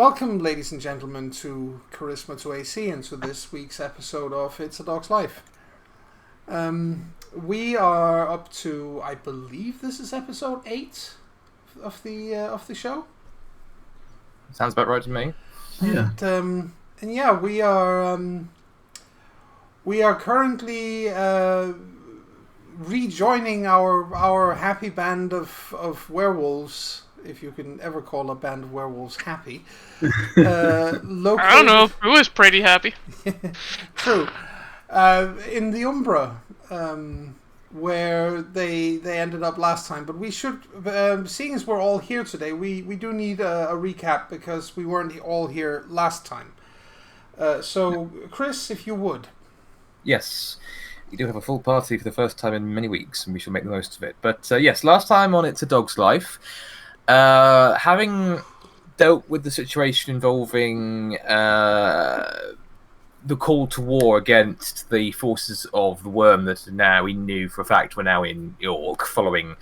Welcome, ladies and gentlemen, to CharismaToAC and to this week's episode of It's a Dog's Life. We are up to, I believe this is episode 8 of the show. Sounds about right to me. Yeah. And yeah, we are currently rejoining our happy band of werewolves, if you can ever call a band of werewolves happy. I don't know. It was pretty happy. True. In the Umbra, where they ended up last time. But we should, seeing as we're all here today, we do need a recap because we weren't all here last time. So, Chris, if you would. Yes. We do have a full party for the first time in many weeks, and we shall make the most of it. But yes, last time on It's a Dog's Life, having dealt with the situation involving the call to war against the forces of the worm that now we knew for a fact were now in York, following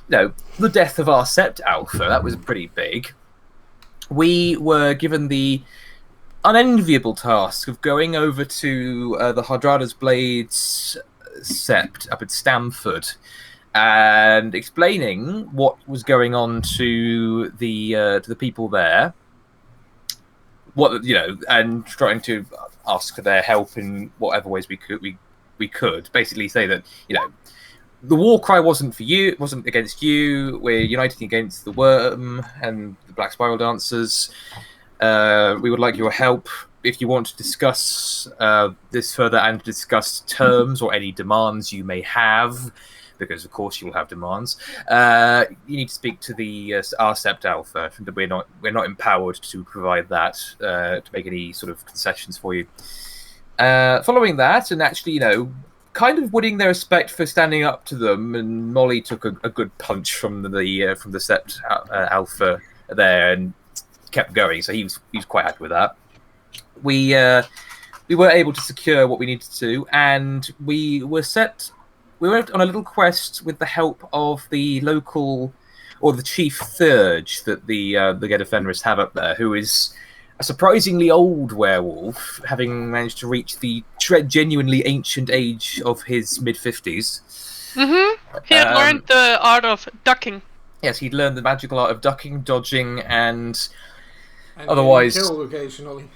the death of our Sept Alpha. That was pretty big. We were given the unenviable task of going over to the Hardrada's Blades Sept up at Stamford and explaining what was going on to the people there, and trying to ask for their help in whatever ways we could. Basically, say that the war cry wasn't for you, it wasn't against you. We're uniting against the worm and the Black Spiral Dancers. We would like your help if you want to discuss this further and discuss terms or any demands you may have, because of course you will have demands. You need to speak to the our Sept Alpha. We're not empowered to provide that, to make any sort of concessions for you. Following that, and actually, kind of winning their respect for standing up to them, and Molly took a good punch from the Sept Alpha there and kept going, so he was quite happy with that. We were able to secure what we needed to, and we went on a little quest with the help of the local, or the chief Thurge that the Gedefenris have up there, who is a surprisingly old werewolf, having managed to reach the genuinely ancient age of his mid-50s. Mm-hmm. He had learned the art of ducking. Yes, he'd learned the magical art of ducking, dodging, and otherwise kill occasionally.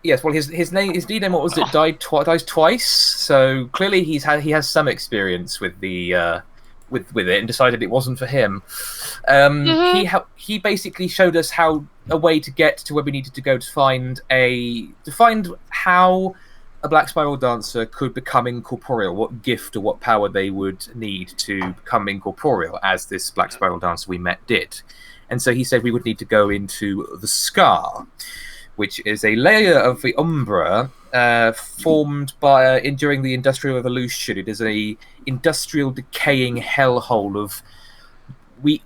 Yes, well, his D-name, what was it? Dies twice. So clearly he has some experience with the with it, and decided it wasn't for him. He basically showed us a way to get to where we needed to go to find how a Black Spiral Dancer could become incorporeal, what gift or what power they would need to become incorporeal, as this Black Spiral Dancer we met did. And so he said we would need to go into the Scar, which is a layer of the Umbra formed during the Industrial Revolution. It is a industrial decaying hellhole of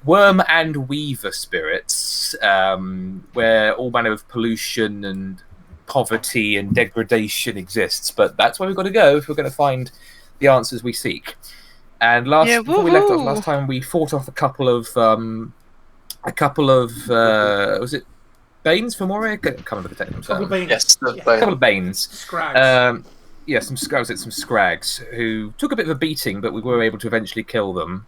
worm and weaver spirits, where all manner of pollution and poverty and degradation exists. But that's where we've got to go if we're going to find the answers we seek. And before we left off last time, we fought off a couple of was it Banes for Moria? I can't remember the technical term. Yes, a couple of Banes. Scrags. Some Scrags who took a bit of a beating, but we were able to eventually kill them.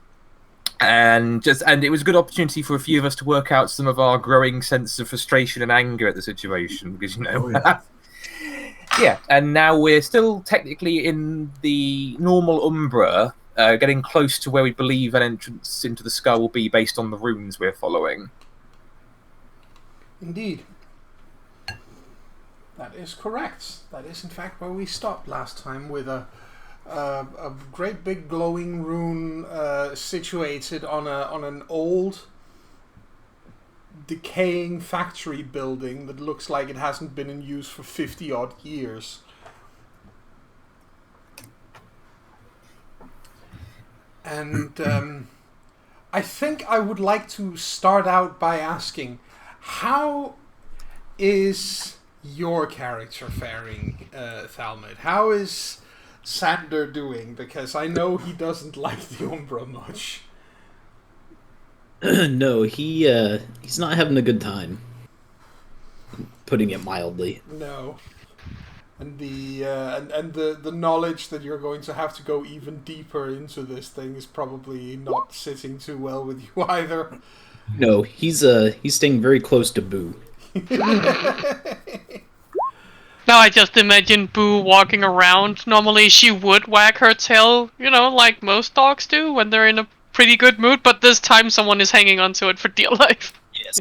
And it was a good opportunity for a few of us to work out some of our growing sense of frustration and anger at the situation, because yeah. And now we're still technically in the normal Umbra, getting close to where we believe an entrance into the Skull will be based on the runes we're following. Indeed. That is correct. That is in fact where we stopped last time, with a great big glowing rune situated on an old decaying factory building that looks like it hasn't been in use for 50 odd years. And I think I would like to start out by asking, how is your character faring, Thalmud? How is Sander doing? Because I know he doesn't like the Umbra much. No, he's not having a good time. putting it mildly. No. And the knowledge that you're going to have to go even deeper into this thing is probably not sitting too well with you either. No, he's staying very close to Boo. Now I just imagine Boo walking around. Normally she would wag her tail, like most dogs do when they're in a pretty good mood, but this time someone is hanging onto it for dear life. Yes.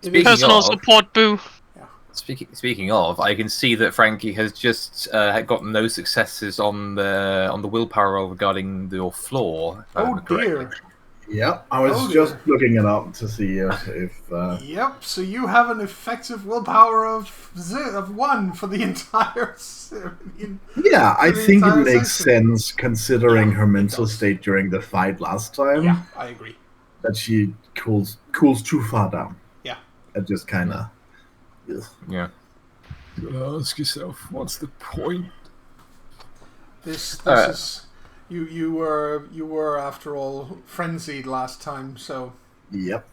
Personal support, Boo. Speaking of, I can see that Frankie has just gotten no successes on the willpower roll regarding your floor. Oh dear. Yep, I was just looking it up to see if. Yep, so you have an effective willpower of 1 for the entire. Yeah, I think it makes sense considering her mental state during the fight last time. Yeah, I agree. That she cools too far down. Yeah. It just kind of. Yeah. You gotta ask yourself, what's the point? This is. You were after all frenzied last time, so. Yep.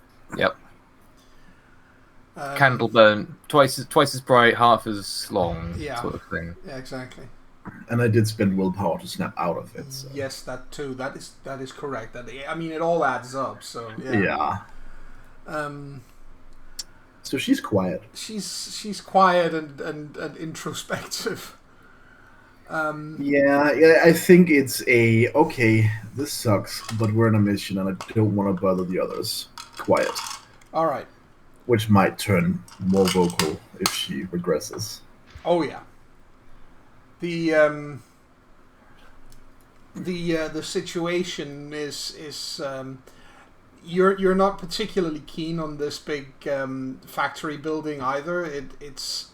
Candle burn twice as bright, half as long, sort of thing. Yeah, exactly. And I did spend willpower to snap out of it. So. Yes, that too. That is correct. It all adds up. So yeah. So she's quiet. She's quiet and introspective. Yeah, I think it's okay, this sucks, but we're on a mission and I don't want to bother the others. Quiet. All right. Which might turn more vocal if she regresses. Oh yeah. The situation is you're not particularly keen on this big factory building either. It's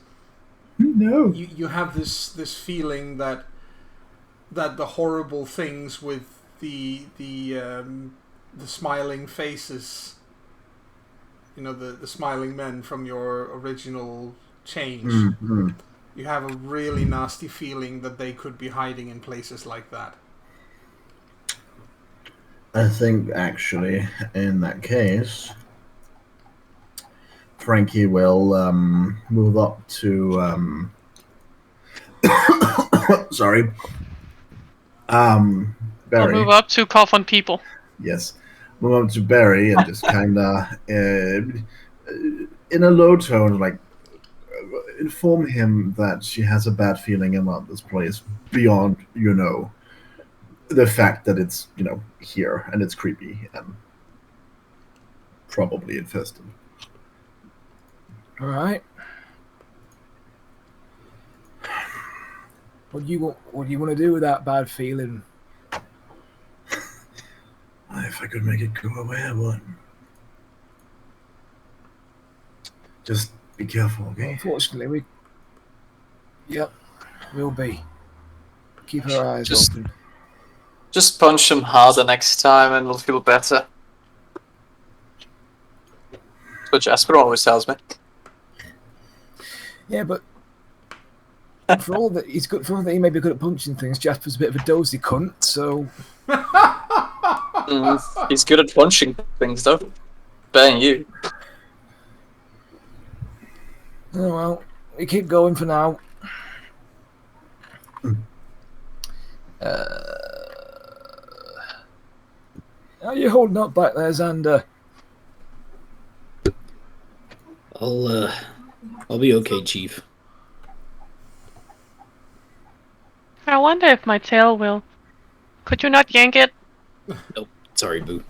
no. You have this feeling that the horrible things with the smiling faces, the smiling men from your original change. Mm-hmm. You have a really nasty feeling that they could be hiding in places like that. I think actually, in that case, Frankie will move up to sorry. Barry. I'll move up to cough on people. Yes. Move up to Barry and just kinda in a low tone, like inform him that she has a bad feeling about this place beyond, the fact that it's, here and it's creepy and probably infested. All right. What do you want to do with that bad feeling? If I could make it go away, I would. Just be careful, okay? Unfortunately, we'll be. Keep our eyes open. Just punch him harder next time and we'll feel better. That's what Jasper always tells me. Yeah, but for all that he's good, for all that he may be good at punching things, Jasper's a bit of a dozy cunt, so. He's good at punching things, though. Better than you. Oh well, we keep going for now. How are you holding up back there, Xander? I'll be okay, Chief. I wonder if my tail will. Could you not yank it? Nope. Sorry, Boo.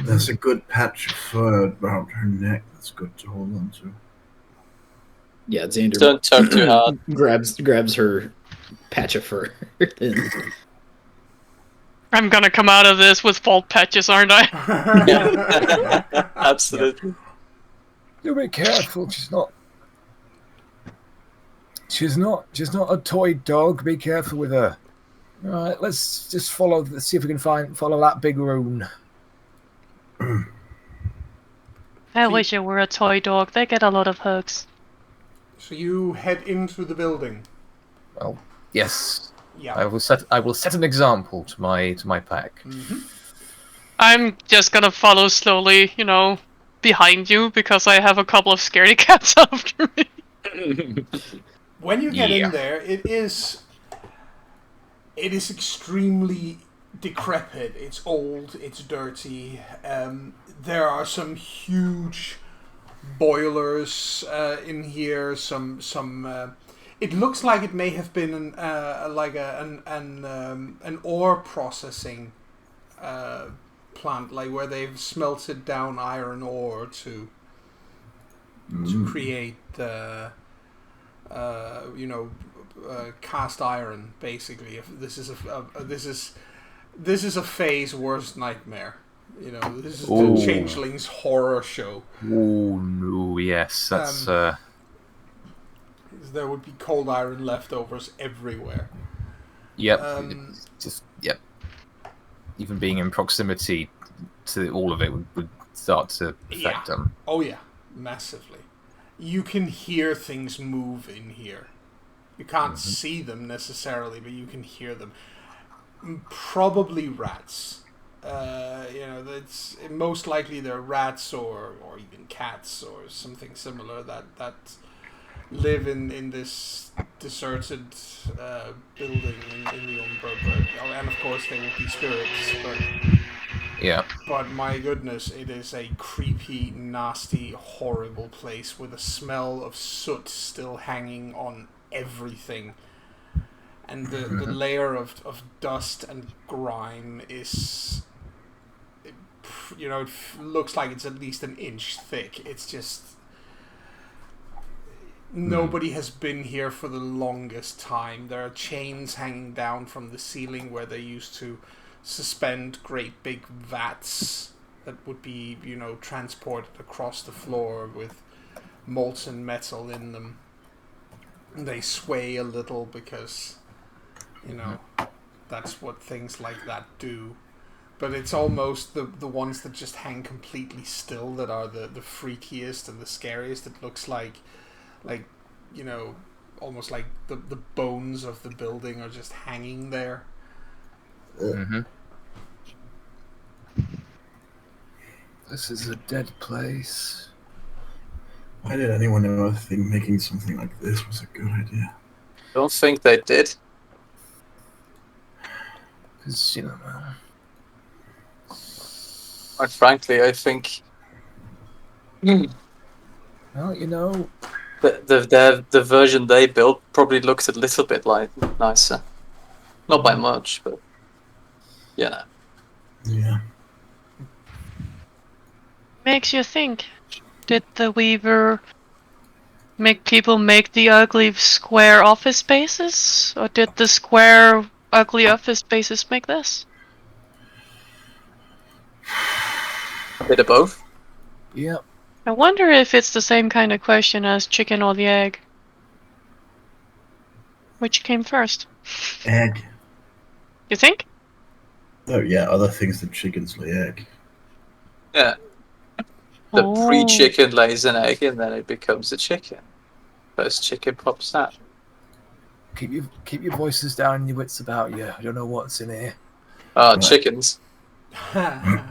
There's a good patch of fur around her neck that's good to hold on to. Yeah, Xander. Don't tug too hard. grabs her patch of fur. I'm gonna come out of this with fault patches, aren't I? Yeah. Absolutely. You be careful. She's not a toy dog. Be careful with her. All right, let's just see if we can follow that big rune. I wish it were a toy dog. They get a lot of hugs. So you head into the building. Well, yes. Yeah. I will set an example to my pack. Mm-hmm. I'm just gonna follow slowly, behind you because I have a couple of scaredy cats after me. When you get Yeah. in there, it is extremely decrepit. It's old. It's dirty. There are some huge boilers in here. Some. It looks like it may have been an ore processing plant, like where they've smelted down iron ore to create cast iron. Basically, if this is a Fae's worst nightmare. This is Ooh. the Changeling's horror show. Oh no, yes, that's There would be cold iron leftovers everywhere. yep. Yep. Even being in proximity to all of it would start to affect them. Oh yeah, massively. You can hear things move in here. You can't see them necessarily, but you can hear them. Probably rats. That's most likely they're rats or even cats or something similar that live in this deserted building in the Umbra. And of course they will be spirits, Yeah. but my goodness, it is a creepy, nasty, horrible place with a smell of soot still hanging on everything. And the layer of dust and grime is... it looks like it's at least an inch thick. It's just... Nobody has been here for the longest time. There are chains hanging down from the ceiling where they used to suspend great big vats that would be, transported across the floor with molten metal in them. They sway a little because, that's what things like that do. But it's almost the ones that just hang completely still that are the freakiest and the scariest. It looks like almost like the bones of the building are just hanging there. Mm-hmm. This is a dead place. Why did anyone ever think making something like this was a good idea? Don't think they did. Because, Quite frankly, I think well, the version they built probably looks a little bit nicer. Not by much, but Yeah. Makes you think. Did the Weaver make people make the ugly square office spaces? Or did the square ugly office spaces make this? bit of both. Yep. I wonder if it's the same kind of question as chicken or the egg. Which came first? Egg. You think? Oh yeah, other things than chickens lay egg. Yeah. The pre-chicken lays an egg and then it becomes a chicken. First chicken pops out. Keep your voices down and your wits about you. I don't know what's in here. Right. Chickens. That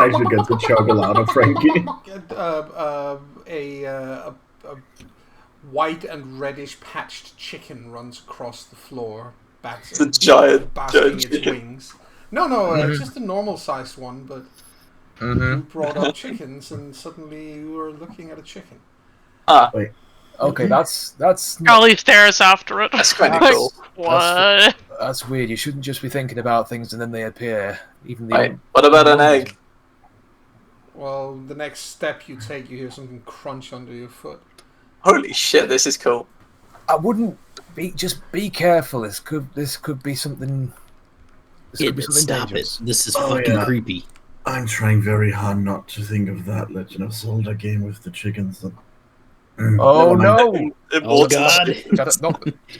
actually gets a chuckle out of Frankie. A white and reddish patched chicken runs across the floor, It's a giant basking its chicken. wings. No, just a normal sized one, but you brought up chickens and suddenly you were looking at a chicken. Wait. Okay, that's Charlie stares after it. That's kind of Like, cool. What? that's weird. You shouldn't just be thinking about things and then they appear. Even the Wait, what about an egg? Well, the next step you take, you hear something crunch under your foot. Holy shit, this is cool. I wouldn't be careful. This could be something. This could be something Stop dangerous. it. This is Oh, fucking yeah. creepy. I'm trying very hard not to think of that Legend of Zelda game with the chickens. Oh Never mind. no! Oh god.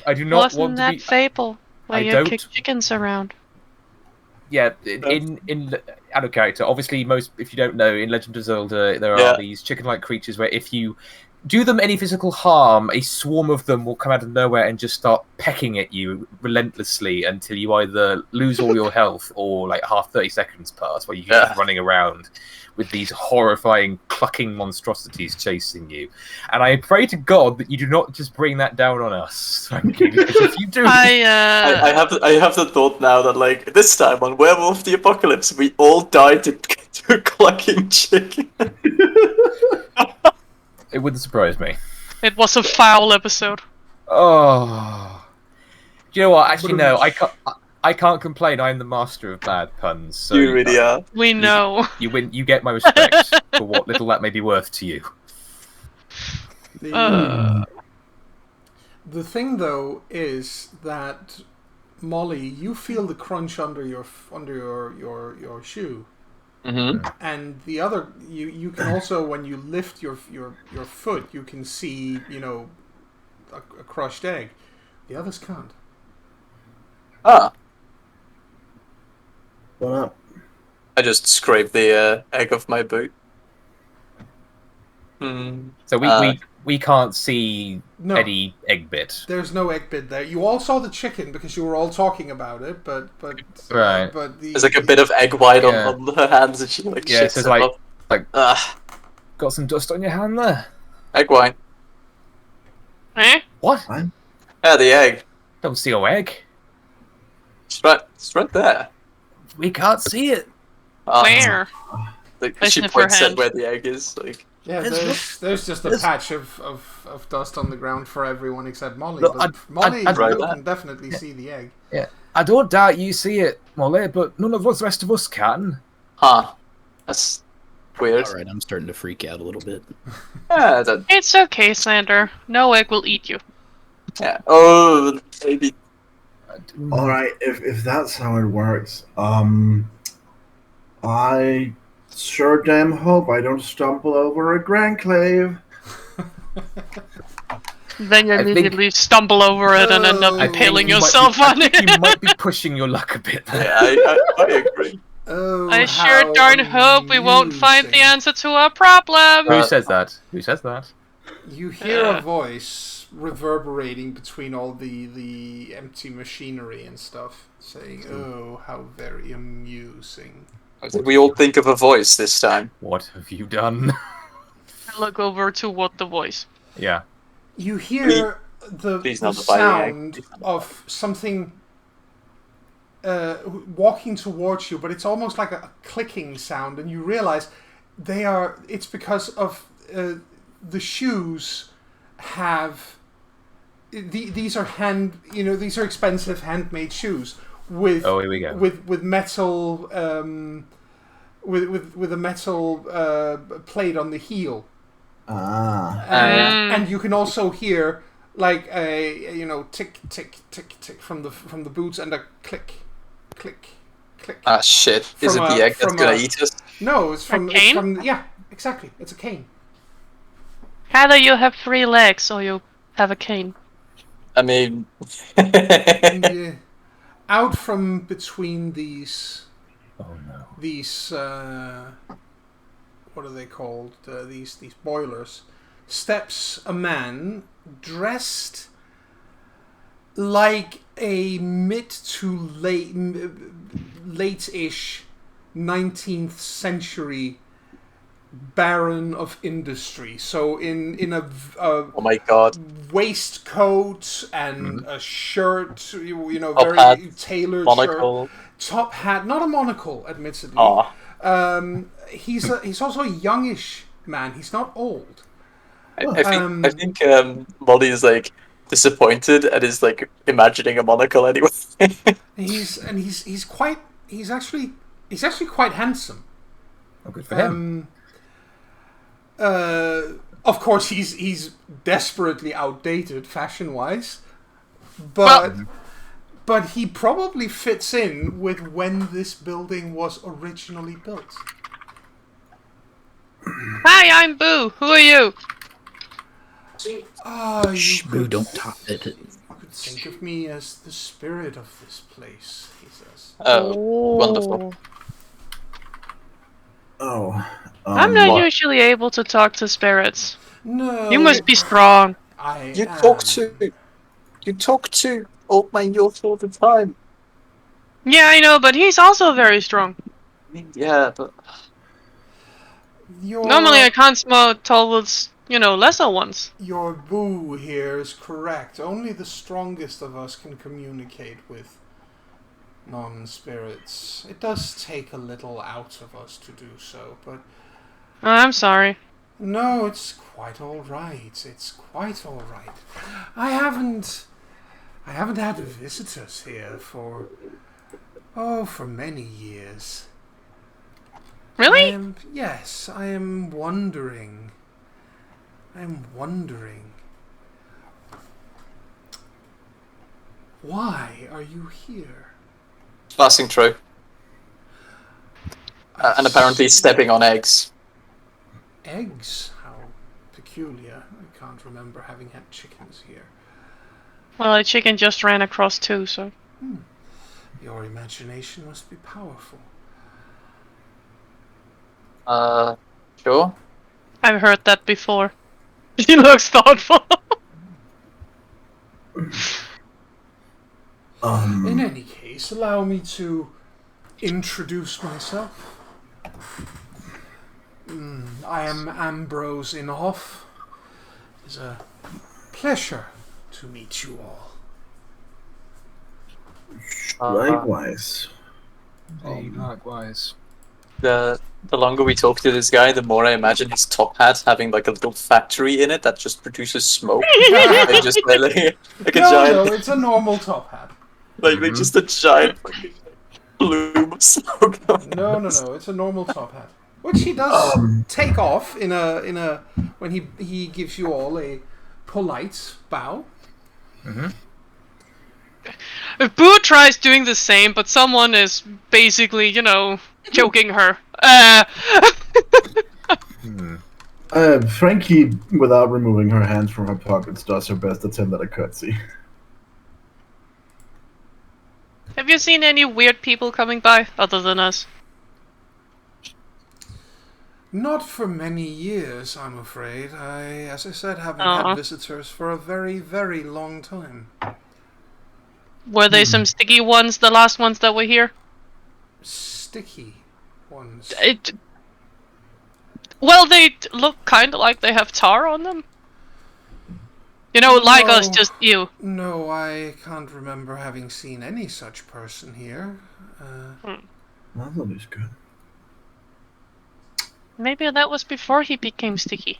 I do not Wasn't want to that be. Fable? Where I you don't- kick chickens around? Yeah, in out of character. Obviously, if you don't know, in Legend of Zelda, there Yeah. are these chicken-like creatures where if you do them any physical harm, a swarm of them will come out of nowhere and just start pecking at you relentlessly until you either lose all your health or like 30 seconds pass while you keep running around with these horrifying clucking monstrosities chasing you. And I pray to God that you do not just bring that down on us, frankly, because if you do... I have the thought now that, like, this time on Werewolf the Apocalypse, we all died to a clucking chicken. It wouldn't surprise me. It was a foul episode. Oh, do you know what? Actually, no. I can't complain. I'm the master of bad puns. So You really are. We know. You win. You get my respect for what little that may be worth to you. The thing, though, is that Molly, you feel the crunch under your shoe. Mm-hmm. And the other, you can also, when you lift your foot, you can see, a crushed egg. The others can't. Ah. What up? I just scraped the egg off my boot. So we can't see any egg bit. There's no egg bit there. You all saw the chicken because you were all talking about it, but right. But there's like a bit of egg white on her hands, and she shits so it off. Got some dust on your hand there. Egg white. Eh? What? Yeah, the egg. Don't see no egg. It's right there. We can't see it. Where? She points at where the egg is. Like. Yeah, there's just a patch of dust on the ground for everyone except Molly. Look, but Molly can definitely see the egg. Yeah, I don't doubt you see it, Molly, but none of us, the rest of us, can. Huh. That's weird. Alright, I'm starting to freak out a little bit. Yeah, It's okay, Sander. No egg will eat you. Yeah. Oh, maybe. Alright, if that's how it works, I sure damn hope I don't stumble over a Grandclave. Then you immediately stumble over it and end up impaling yourself on it. You might be pushing your luck a bit there. Yeah, I agree. Oh, I sure darn hope we won't find the answer to our problem. Who says that? Who says that? You hear a voice reverberating between all the empty machinery and stuff, saying, "Oh, how very amusing." I think we all think of a voice this time. What have you done? I look over toward the voice. Yeah. You hear the sound of something walking towards you, but it's almost like a clicking sound, and you realize it's because of the shoes have these are these are expensive handmade shoes with here we go. with metal with a metal plate on the heel. And you can also hear like a tick tick tick tick from the boots and a click click click. Ah shit! Is it the egg that's gonna eat us? No, it's from a cane? It's from yeah, exactly. It's a cane. Either you have 3 legs or you have a cane. I mean, And, out from between these. Oh no. These what are they called? These boilers. Steps a man dressed like a mid to late-ish 19th century baron of industry. So in a oh my god, waistcoat and a shirt, Top very hat, tailored monocle. shirt. Top hat, not a monocle, admittedly. Aw. He's also a youngish man. He's not old. I think Molly is like disappointed and is like imagining a monocle anyway. He's actually quite handsome. Oh, good for him. Of course, he's desperately outdated fashion-wise, but he probably fits in with when this building was originally built. Hi, I'm Boo. Who are you? Shh, Boo, don't talk it. You could think of me as the spirit of this place, he says. Oh, wonderful. Oh. I'm not usually able to talk to spirits. No. You must be strong. You talk to Old Man York all the time. Yeah, I know, but he's also very strong. I mean, yeah, but Normally I can't smell towards, lesser ones. Your boo here is correct. Only the strongest of us can communicate with non-spirits. It does take a little out of us to do so, but... Oh, I'm sorry. No, it's quite alright. It's quite alright. I haven't had visitors here for many years. Really? Yes, I am wondering. Why are you here? passing through. And apparently stepping on eggs. Eggs? How peculiar. I can't remember having had chickens here. Well, a chicken just ran across too, so... Your imagination must be powerful. Sure. I've heard that before. He looks thoughtful. In any case, allow me to introduce myself. I am Ambrose Inhoff. It is a pleasure to meet you all. Likewise. Likewise. The longer we talk to this guy, the more I imagine his top hat having like a little factory in it that just produces smoke. And just like a giant. No, it's a normal top hat. Like just a giant fucking plume of smoke. No, it's a normal top hat, which he does take off in a when he gives you all a polite bow. If Boo tries doing the same, but someone is basically, choking her. Frankie, without removing her hands from her pockets, does her best to send that a curtsy. Have you seen any weird people coming by, other than us? Not for many years, I'm afraid. As I said, haven't had visitors for a very, very long time. Were they some sticky ones, the last ones that were here? Sticky ones? Well, they look kind of like they have tar on them. Like us, just you. No, I can't remember having seen any such person here. Well, that is good. Maybe that was before he became sticky.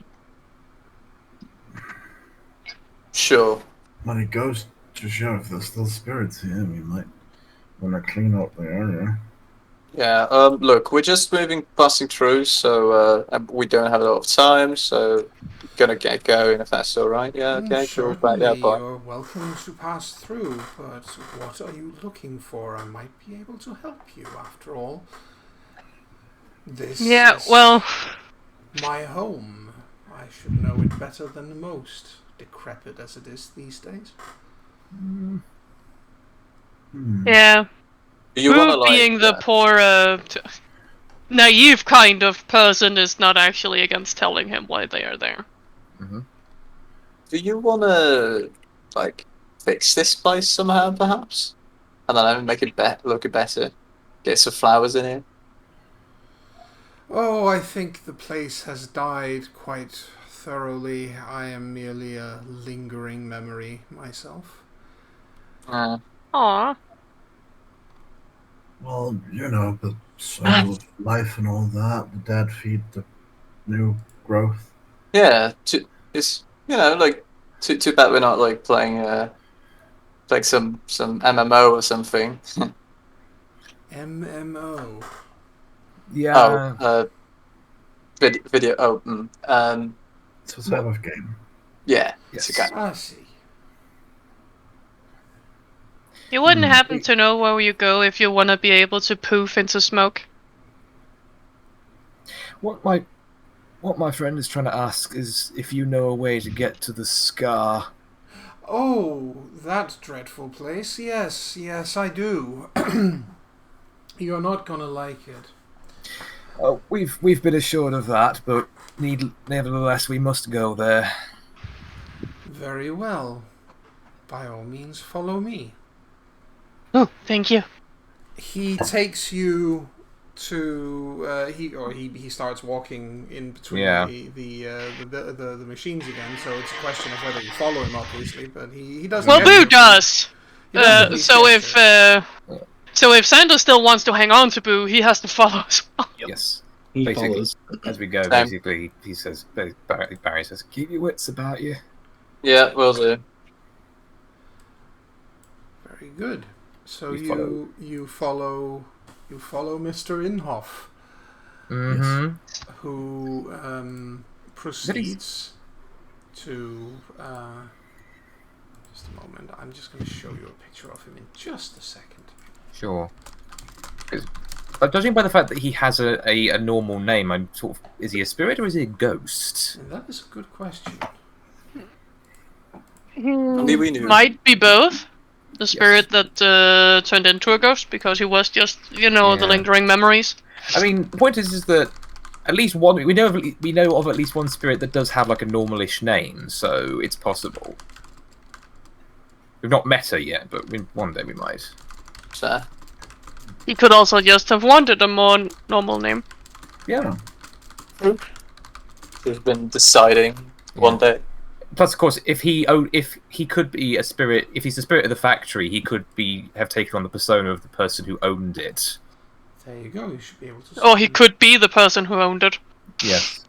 Sure. When it goes to show if there's still spirits here, we might want to clean up the area. Yeah, look, we're just passing through, so we don't have a lot of time, so gonna get going if that's alright. Yeah, okay, cool. Right, yeah, bye. You're welcome to pass through, but what are you looking for? I might be able to help you, after all. This is my home. I should know it better than most, decrepit as it is these days. Yeah. You Boo being the poor, naive kind of person is not actually against telling him why they are there. Do you wanna, fix this place somehow, perhaps? I don't know, make it look better. Get some flowers in here. Oh, I think the place has died quite thoroughly. I am merely a lingering memory myself. Aww. Well, the soul of life and all that, the dead feed the new growth. Yeah, it's too bad we're not playing some MMO or something. MMO. Yeah. Video. It's a type of game. Yeah, yes. It's a game. I see. You wouldn't happen to know where you go if you want to be able to poof into smoke? What my friend is trying to ask is if you know a way to get to the Scar. Oh, that dreadful place. Yes, I do. You're not gonna like it. We've been assured of that, but Nevertheless, we must go there. Very well. By all means, follow me. Oh, thank you. He takes you to he starts walking in between the machines again. So it's a question of whether you follow him, obviously. But he doesn't. Well, Boo does. So if Sandra still wants to hang on to Boo, he has to follow as well. Yes. He Basically, follows. as we go, basically, he says, Barry says, keep your wits about you. Yeah, will do. Very good. So We you follow Mr. Inhofe, Mm-hmm. who proceeds to. Just a moment. I'm just going to show you a picture of him in just a second. Sure. But judging by the fact that he has a normal name, I'm sort of, is he a spirit or is he a ghost? And that is a good question. Only we knew. Might be both. The spirit that turned into a ghost because he was just, the lingering memories. I mean, the point is that at least one we know of at least one spirit that does have like a normalish name, so it's possible. We've not met her yet, but one day we might. So, He could also just have wanted a more normal name. Yeah. we've been deciding one day. Plus, of course, if he could be a spirit, if he's the spirit of the factory, he could have taken on the persona of the person who owned it. There you go. You should be able to. Or he could be the person who owned it. Yes.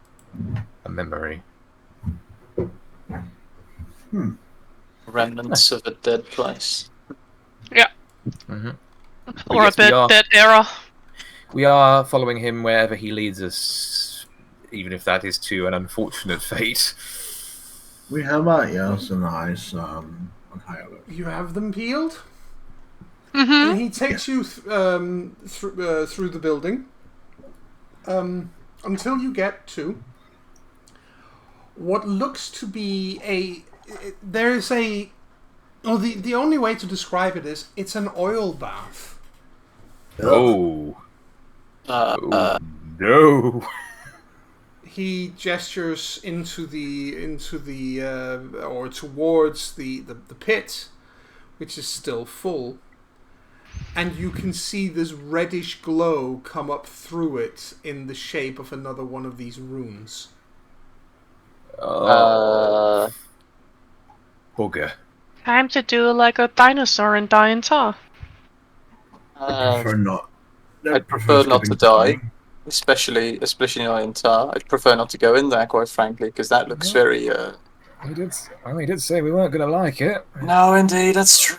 A memory. Remnants of a dead place. Yeah. Mm-hmm. Or yes, a dead era. We are following him wherever he leads us, even if that is to an unfortunate fate. We have some nice You have them peeled, Mm-hmm. and he takes you through the building until you get to what looks to be the only way to describe it is it's an oil bath. Oh. No. He gestures into the or towards the pit, which is still full, and you can see this reddish glow come up through it in the shape of another one of these runes. Bugger. Time to do like a dinosaur and die in tar. I prefer not. I'd prefer not to skipping die, time. especially in tar. I'd prefer not to go in there, quite frankly, because that looks very. He did say we weren't going to like it. No, indeed, that's true.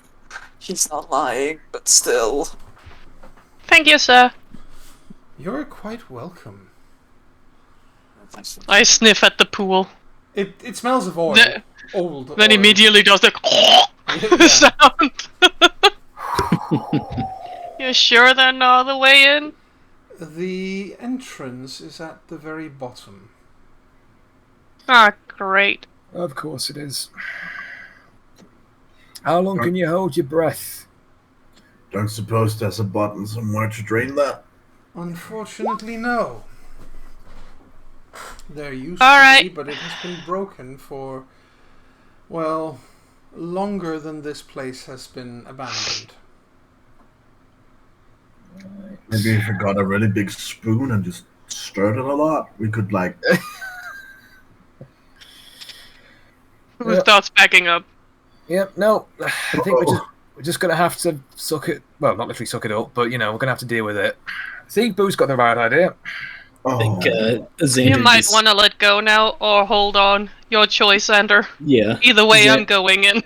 He's not lying, but still. Thank you, sir. You're quite welcome. I sniff at the pool. It smells of oil. Old. Then oil. immediately does the sound. You sure they're not the way in? The entrance is at the very bottom. Ah, great. Of course it is. How long can you hold your breath? Don't suppose there's a button somewhere to drain that? Unfortunately, no. There used All to right. be, but it has been broken for, well, longer than this place has been abandoned. Maybe if we got a really big spoon and just stirred it a lot, we could like. Who starts backing up? Yep, no. I think we're just going to have to suck it. Well, not literally suck it up, but, we're going to have to deal with it. See, Boo's got the right idea. I think Xander You might just- want to let go now or hold on. Your choice, Xander. Yeah. Either way, I'm going in.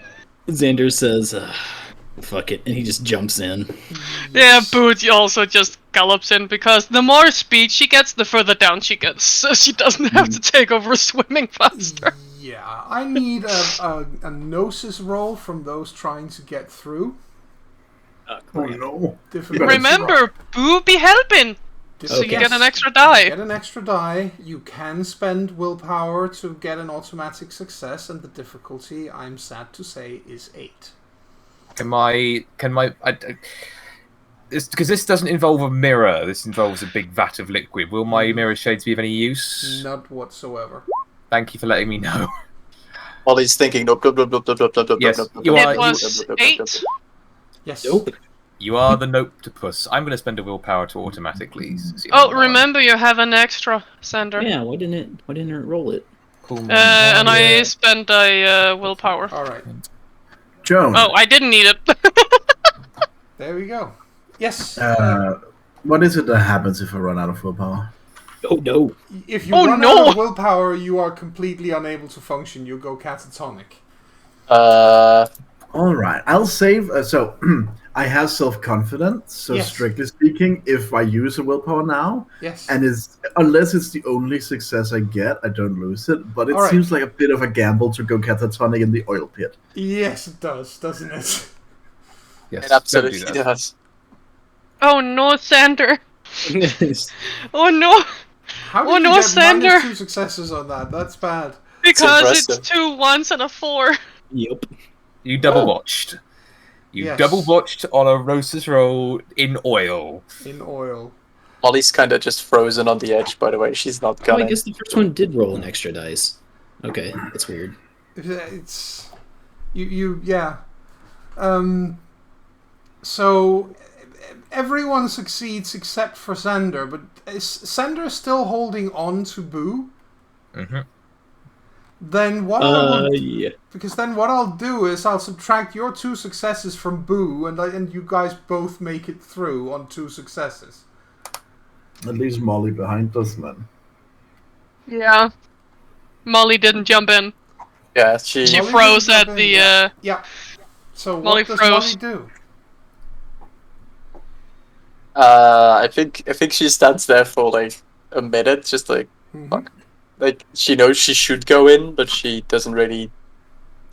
Xander says, fuck it, and he just jumps in. Yeah, Boots also just gallops in because the more speed she gets, the further down she gets, so she doesn't have to take over swimming faster. Yeah, I need a gnosis roll from those trying to get through. Oh no! Difficulty Remember, Boo be helping! So you get an extra die. You get an extra die. You can spend willpower to get an automatic success, and the difficulty, I'm sad to say, is 8. because this doesn't involve a mirror. This involves a big vat of liquid. Will my mirror shades be of any use? Not whatsoever. Thank you for letting me know. While he's thinking, no, blah, blah, blah, blah, blah, blah, blah, Yes, blah, blah, you blah, are- It blah, was blah, blah, blah, blah, 8. Yes. Nope. You are the Noctopus. I'm going to spend a willpower to automatically. See Oh, how far. remember you have an extra, Sander. Yeah, why didn't it roll it? Cool. And I spent a willpower. All right. Joan, Oh, I didn't need it. There we go. Yes. what is it that happens if I run out of willpower? Oh no. If you Oh, run no! out of willpower, you are completely unable to function. You go catatonic. All right, I'll save. So I have self-confidence. So Yes. strictly speaking, if I use a willpower now, Yes. and unless it's the only success I get, I don't lose it. But it All right. seems like a bit of a gamble to go catatonic in the oil pit. Yes, it does, doesn't it? Yes, it don't absolutely do that. does. Oh no, Sander. Oh no, How did Oh, you no, get Sander! -2 successes on that? That's bad. because it's impressive. 2 1s and a 4. Yep. You double botched. You Yes. double botched on a roaster's roll in oil. In oil. Molly's kind of just frozen on the edge, by the way. She's not Oh, I gunning. guess the first one did roll an extra dice. Okay, that's weird. It's yeah. So everyone succeeds except for Sander, but is Sander still holding on to Boo? Mm-hmm. Then what I will Yeah. because then what I'll do is I'll subtract your 2 successes from Boo, and you guys both make it through on 2 successes. At least Molly behind us, man. Yeah. Molly didn't jump in. Yeah, She Molly froze didn't at jump in, the. Yeah. So Molly what does froze. Molly do? I think she stands there for like a minute, just like Mhm. fuck. Like she knows she should go in, but she doesn't really.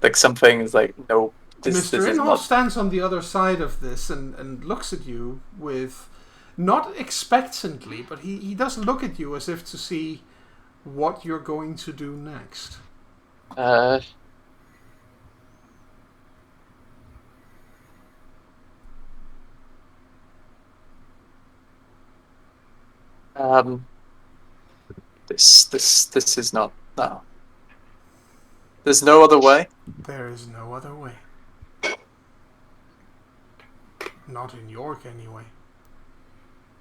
Like something is like no. This Mr. is Inhofe not. stands on the other side of this and looks at you with, not expectantly, but he does look at you as if to see what you're going to do next. This is not no. There's no other way. There is no other way. Not in York, anyway.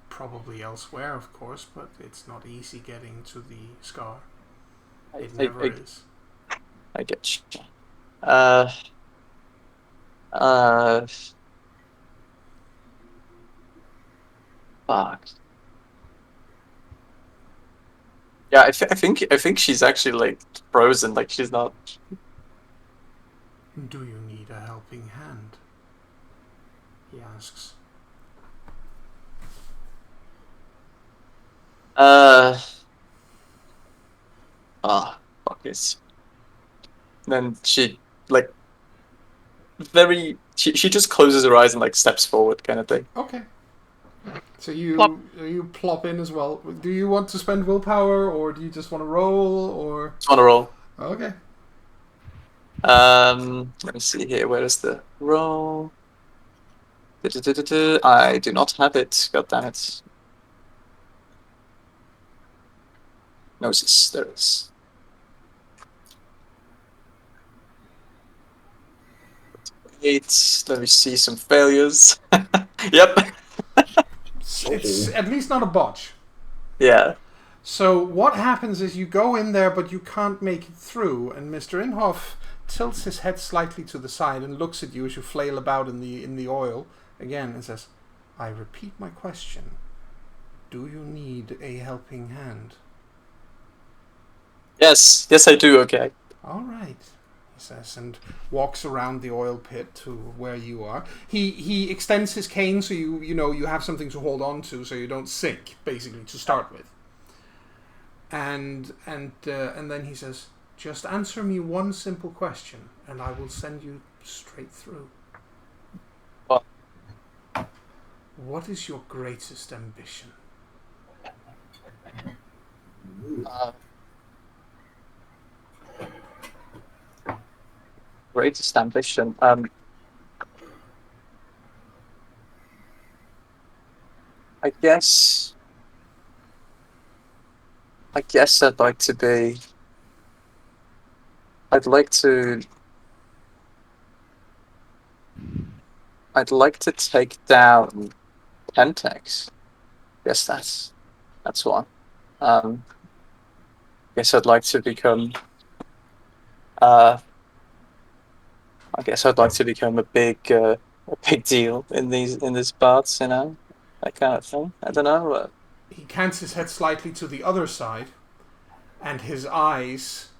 Probably elsewhere, of course, but it's not easy getting to the Scar. It never is. I get you. Fuck. Yeah, I think she's actually like frozen. Like she's not. Do you need a helping hand? He asks. Fuck this. Then she like very. She just closes her eyes and like steps forward, kind of thing. Okay. So you Plop. you plop in as well. Do you want to spend willpower, or do you just want to roll, or? Just want to roll. Okay. Let me see here. Where is the roll? I do not have it. God damn it. Gnosis. There it is. Eight. Let me see some failures. Yep. It's at least not a botch. Yeah. So what happens is you go in there, but you can't make it through, and Mr. Inhofe tilts his head slightly to the side and looks at you as you flail about in the oil again and says, "I repeat my question. Do you need a helping hand?" Yes. Yes, I do. Okay. All right, he says, and walks around the oil pit to where you are. He extends his cane so you have something to hold on to so you don't sink, basically, to start with. And then he says, "Just answer me one simple question, and I will send you straight through. What? What is your greatest ambition?" Greatest ambition. I guess I'd like to be. I'd like to. I'd like to take down Pentex. Guess that's one. Guess I'd like to become. I guess I'd like to become a big deal in these parts. You know, that kind of thing. I don't know. He cants his head slightly to the other side, and his eyes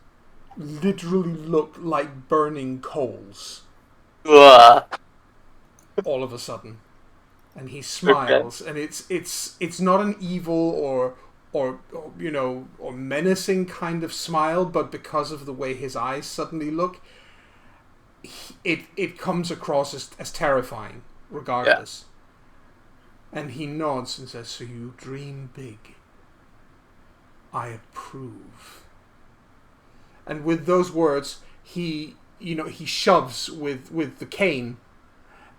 literally look like burning coals all of a sudden. And he smiles, and it's not an evil or menacing kind of smile, but because of the way his eyes suddenly look, it comes across as terrifying, regardless. Yeah. And he nods and says, "So you dream big. I approve." And with those words, he shoves with the cane,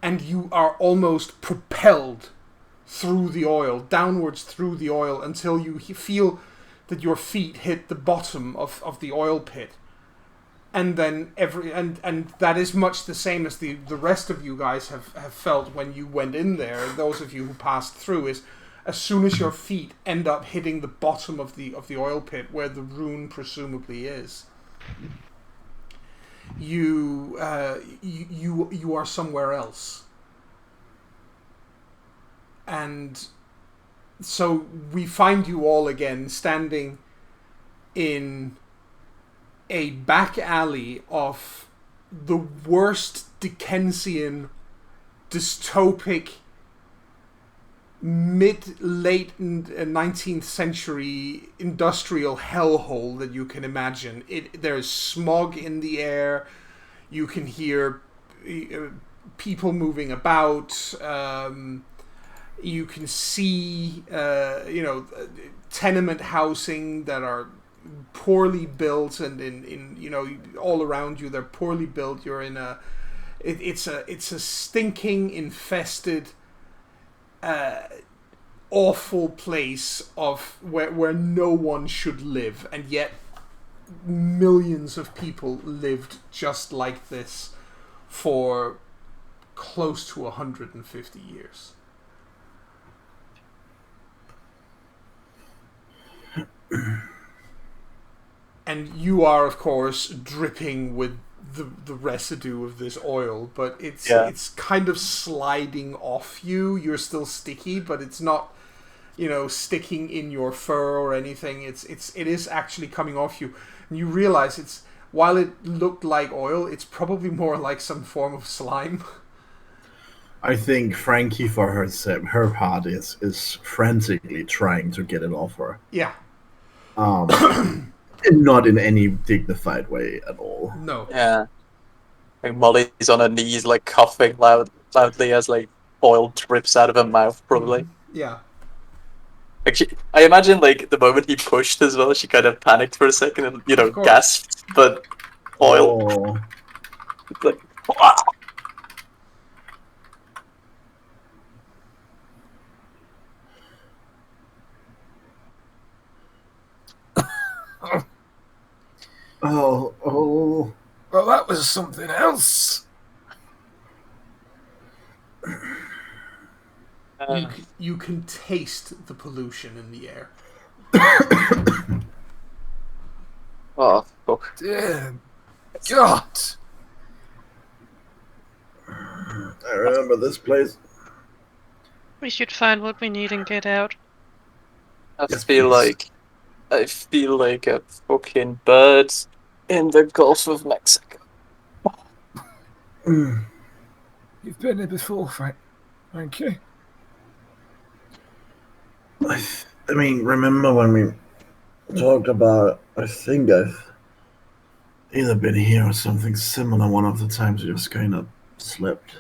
and you are almost propelled through the oil, downwards through the oil, until you feel that your feet hit the bottom of the oil pit. And then and that is much the same as the rest of you guys have felt when you went in there. Those of you who passed through, is as soon as your feet end up hitting the bottom of the oil pit where the rune presumably is, you are somewhere else. And so we find you all again standing in a back alley of the worst Dickensian dystopic mid-late 19th century industrial hellhole that you can imagine. There's smog in the air. You can hear people moving about. You can see tenement housing that are poorly built, and in all around you they're poorly built. You're in it's a stinking, infested, awful place of where no one should live, and yet millions of people lived just like this for close to 150 years. And you are, of course, dripping with the residue of this oil, but it's kind of sliding off you. You're still sticky, but it's not, sticking in your fur or anything. It is actually coming off you. And you realize while it looked like oil, it's probably more like some form of slime. I think Frankie, for her part, is frantically trying to get it off her. Yeah. Not in any dignified way at all. No. Yeah. Like Molly's on her knees, like coughing loudly as like oil drips out of her mouth, probably. Yeah. Like I imagine, like the moment he pushed as well, she kind of panicked for a second and gasped. But oil, like. Oh. Well, that was something else. You can taste the pollution in the air. Oh, fuck. Damn. God. I remember this place. We should find what we need and get out. I feel like a fucking bird in the Gulf of Mexico. You've been here before, Frank. Thank you. I mean, remember when we talked about, I think I've either been here or something similar one of the times. I just kind of slipped.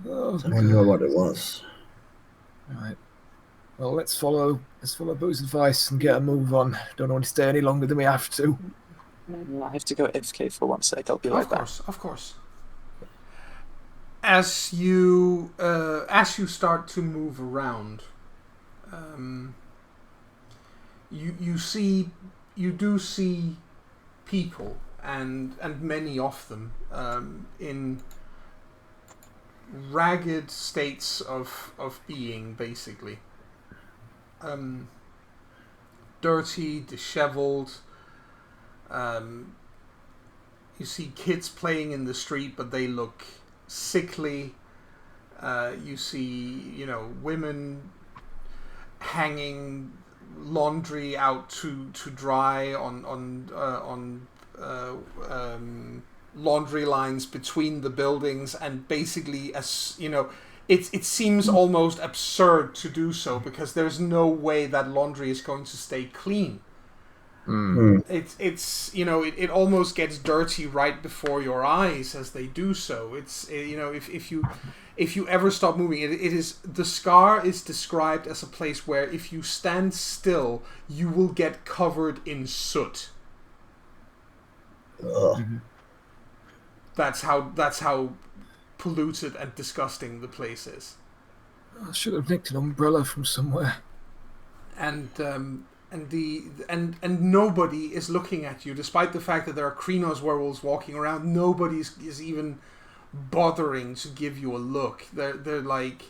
Oh, so I knew what it was. Right. Well, let's follow Boo's advice and get a move on. Don't want to stay any longer than we have to. I have to go AFK for 1 sec. I'll be right back. Of course. as you start to move around, you do see people, and many of them, in ragged states of being, basically. Dirty, disheveled. You see kids playing in the street, but they look sickly. You see, women hanging laundry out to dry on laundry lines between the buildings, and basically, as it seems almost absurd to do so, because there's no way that laundry is going to stay clean. It almost gets dirty right before your eyes as they do so. If you ever stop moving, the scar is described as a place where if you stand still, you will get covered in soot. Ugh. That's how polluted and disgusting the place is. I should have nicked an umbrella from somewhere. And nobody is looking at you, despite the fact that there are Krynos werewolves walking around. Nobody is even bothering to give you a look. They're like,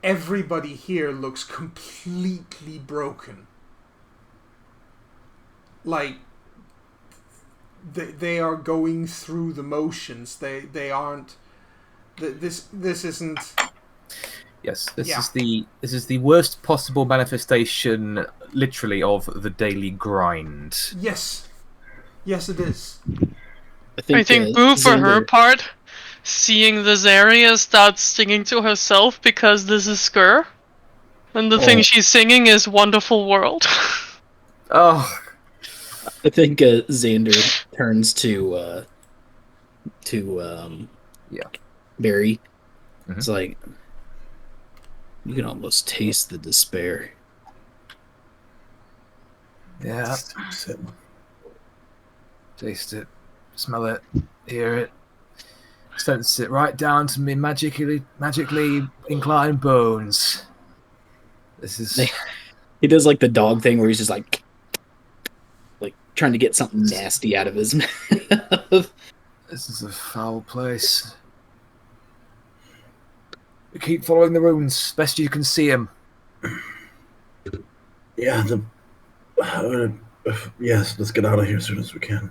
everybody here looks completely broken. Like, they are going through the motions. They aren't. This isn't. Yes, this is the worst possible manifestation, literally, of the daily grind. Yes, it is. I think Boo, for her part, seeing this area, starts singing to herself because this is Skur, and the thing she's singing is "Wonderful World." Oh, I think Xander turns to Barry. Mhm. It's like, you can almost taste the despair. yeah. Taste it, smell it, hear it, sense it right down to me magically inclined bones. This is. He does like the dog thing where he's just like trying to get something nasty out of his mouth. This is a foul place. We keep following the runes, best you can see them. Yeah, yes, let's get out of here as soon as we can.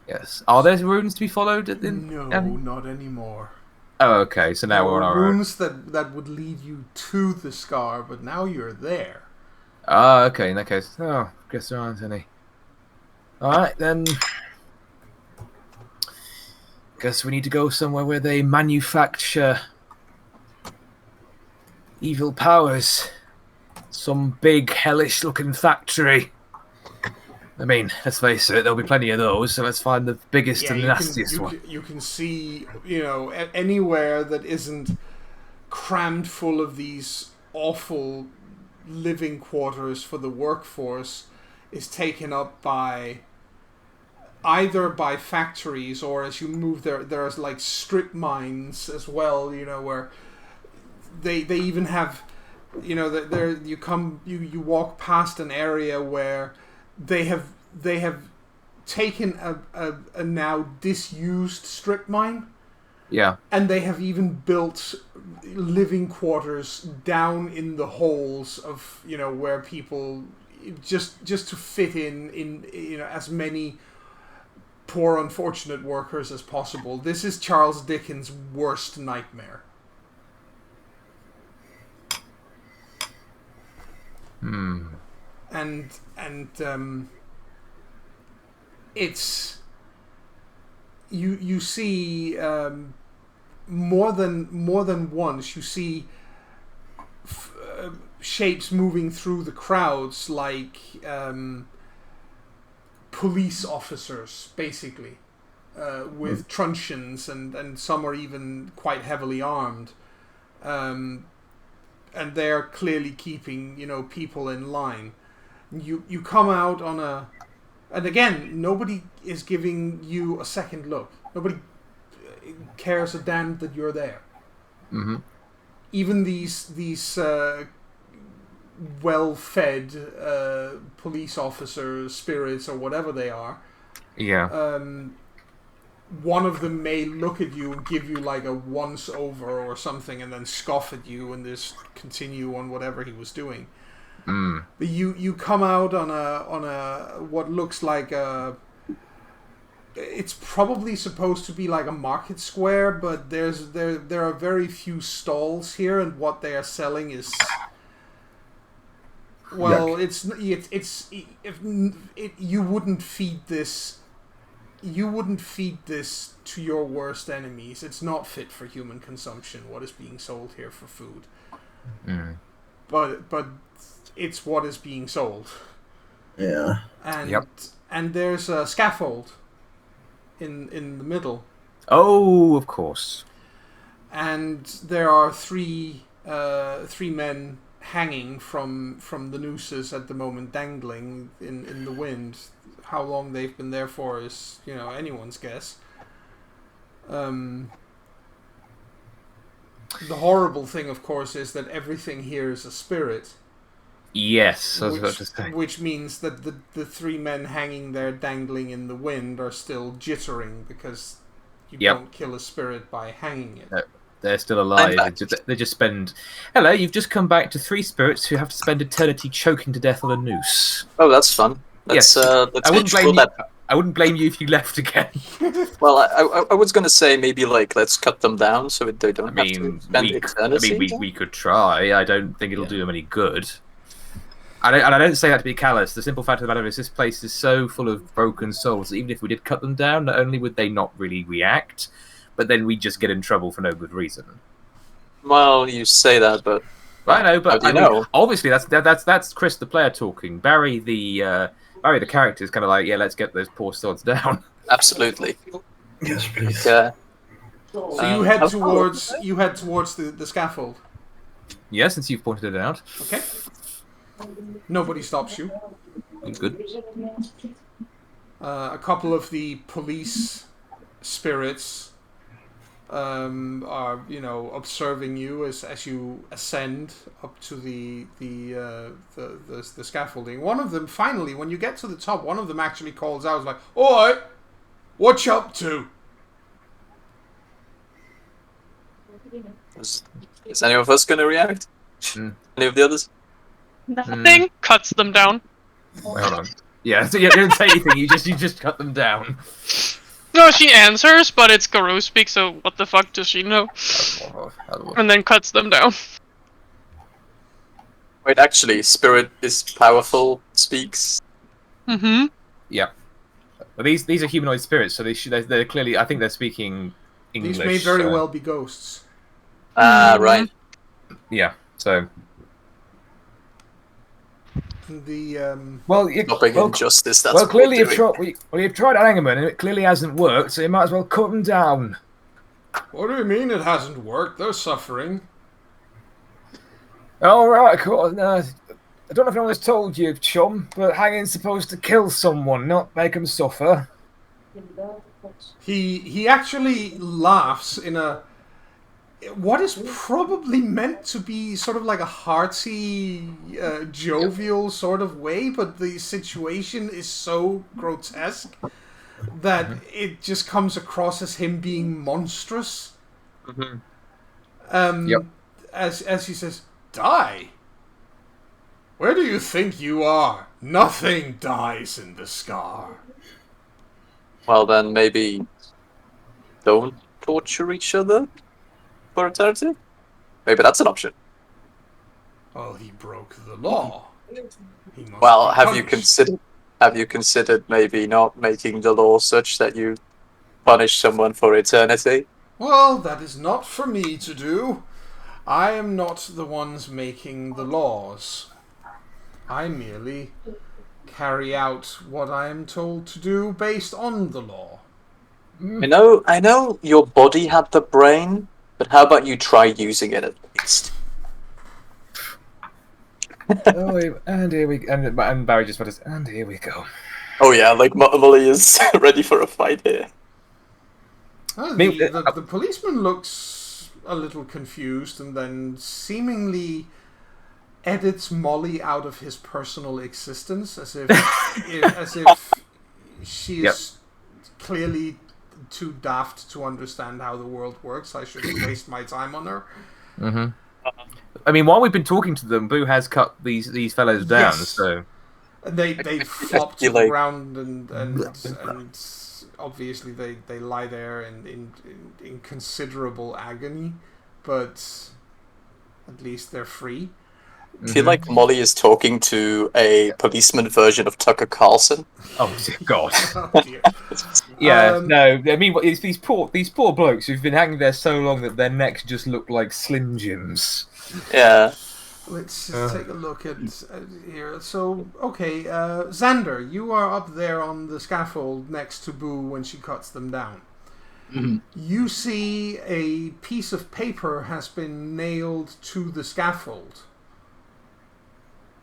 Yes. Are there runes to be followed? No, not anymore. Oh, okay. So now we're on our own. Runes that would lead you to the scar, but now you're there. Ah, okay. In that case, guess there aren't any. All right, then. Guess we need to go somewhere where they manufacture evil powers. Some big, hellish-looking factory. I mean, let's face it, there'll be plenty of those, so let's find the biggest and nastiest one. You can see, anywhere that isn't crammed full of these awful living quarters for the workforce is taken up by either by factories, or as you move there's like strip mines as well, where they even have, you walk past an area where they have taken a now disused strip mine. Yeah. And they have even built living quarters down in the holes of, where people just to fit in as many poor unfortunate workers as possible. This is Charles Dickens' worst nightmare. And it's you see more than once you see shapes moving through the crowds like police officers, basically, with truncheons, and some are even quite heavily armed. And they're clearly keeping, people in line. You come out on and again, nobody is giving you a second look. Nobody, cares a damn that you're there. Mm-hmm. Even these well-fed police officers, spirits, or whatever they are. Yeah. One of them may look at you and give you like a once over or something, and then scoff at you and just continue on whatever he was doing. Mm. But you come out on a what looks like a. It's probably supposed to be like a market square, but there are very few stalls here, and what they are selling is. Well, you wouldn't feed this. You wouldn't feed this to your worst enemies. It's not fit for human consumption, what is being sold here for food. Mm. But it's what is being sold. Yeah. And there's a scaffold in the middle. Oh, of course. And there are three men hanging from the nooses at the moment, dangling in the wind. How long they've been there for is, anyone's guess. The horrible thing, of course, is that everything here is a spirit. Yes, I was about to say. Which means that the three men hanging there dangling in the wind are still jittering, because you don't kill a spirit by hanging it. No, they're still alive. They just spend... Hello, you've just come back to three spirits who have to spend eternity choking to death on a noose. Oh, that's fun. Yes, I wouldn't blame you. I wouldn't blame you if you left again. Well, I was going to say maybe let's cut them down so they don't have to spend eternity. We could try. I don't think it'll do them any good. I don't say that to be callous. The simple fact of the matter is this place is so full of broken souls that even if we did cut them down, not only would they not really react, but then we'd just get in trouble for no good reason. Well, you say that, but I know. But how do you know? Obviously, that's Chris the player talking. Barry the character is kind of like, yeah, let's get those poor sods down. Absolutely. Yes, please. Okay. So you head towards the scaffold. Yeah, since you've pointed it out. Okay. Nobody stops you. Good. A couple of the police spirits are, observing you as you ascend up to the scaffolding. One of them, finally, when you get to the top, one of them actually calls out, like, "Oi, what you up to?" Is any of us going to react? Any of the others? Nothing. Cuts them down. Wait, hold on. Yeah, so you don't say anything. You just cut them down. No, she answers, but it's Garou speak, so what the fuck does she know? And then cuts them down. Wait, actually, spirit is powerful, speaks. Mm-hmm. Yeah. Well, these are humanoid spirits, so they're clearly... I think they're speaking English. These may very well be ghosts. Right. Yeah, so... Not big injustice. That's clearly you've tried Angerman, and it clearly hasn't worked. So you might as well cut them down. What do you mean it hasn't worked? They're suffering. All right, cool. I don't know if anyone has told you, chum, but hanging's supposed to kill someone, not make them suffer. He actually laughs in what is probably meant to be sort of like a hearty, jovial sort of way, but the situation is so grotesque that it just comes across as him being monstrous. As he says, "Die? Where do you think you are? Nothing dies in the scar." Well, then maybe don't torture each other for eternity? Maybe that's an option. Well, he broke the law. He must Well, be have you punished. considered maybe not making the law such that you punish someone for eternity? Well, that is not for me to do. I am not the ones making the laws. I merely carry out what I am told to do based on the law. I know your body had the brain, but how about you try using it at least? And here we and Barry just went, and here we go. Oh yeah, like Molly is ready for a fight here. Oh, mean, the policeman looks a little confused and then seemingly edits Molly out of his personal existence as if she is clearly too daft to understand how the world works. I shouldn't waste my time on her. Mm-hmm. I mean, while we've been talking to them, Boo has cut these fellows down. Yes. So And they flop to the ground and obviously they lie there in considerable agony, but at least they're free. I feel like Molly is talking to a policeman version of Tucker Carlson. Oh dear God! Oh, dear. Yeah, no. I mean, it's these poor blokes who've been hanging there so long that their necks just look like Slim Jims. Yeah. Let's just take a look at here. So, okay, Xander, you are up there on the scaffold next to Boo when she cuts them down. Mhm. You see a piece of paper has been nailed to the scaffold.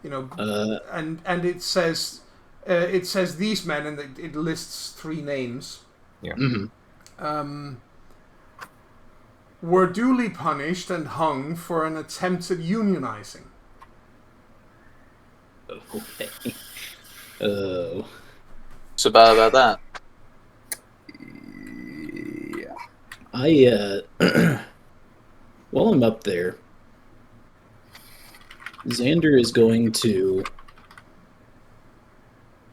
You know, and it says these men, and it lists 3 names. Yeah. Mm-hmm. Were duly punished and hung for an attempted unionizing. Okay. Oh. So bad about that. Yeah. While I'm up there, Xander is going to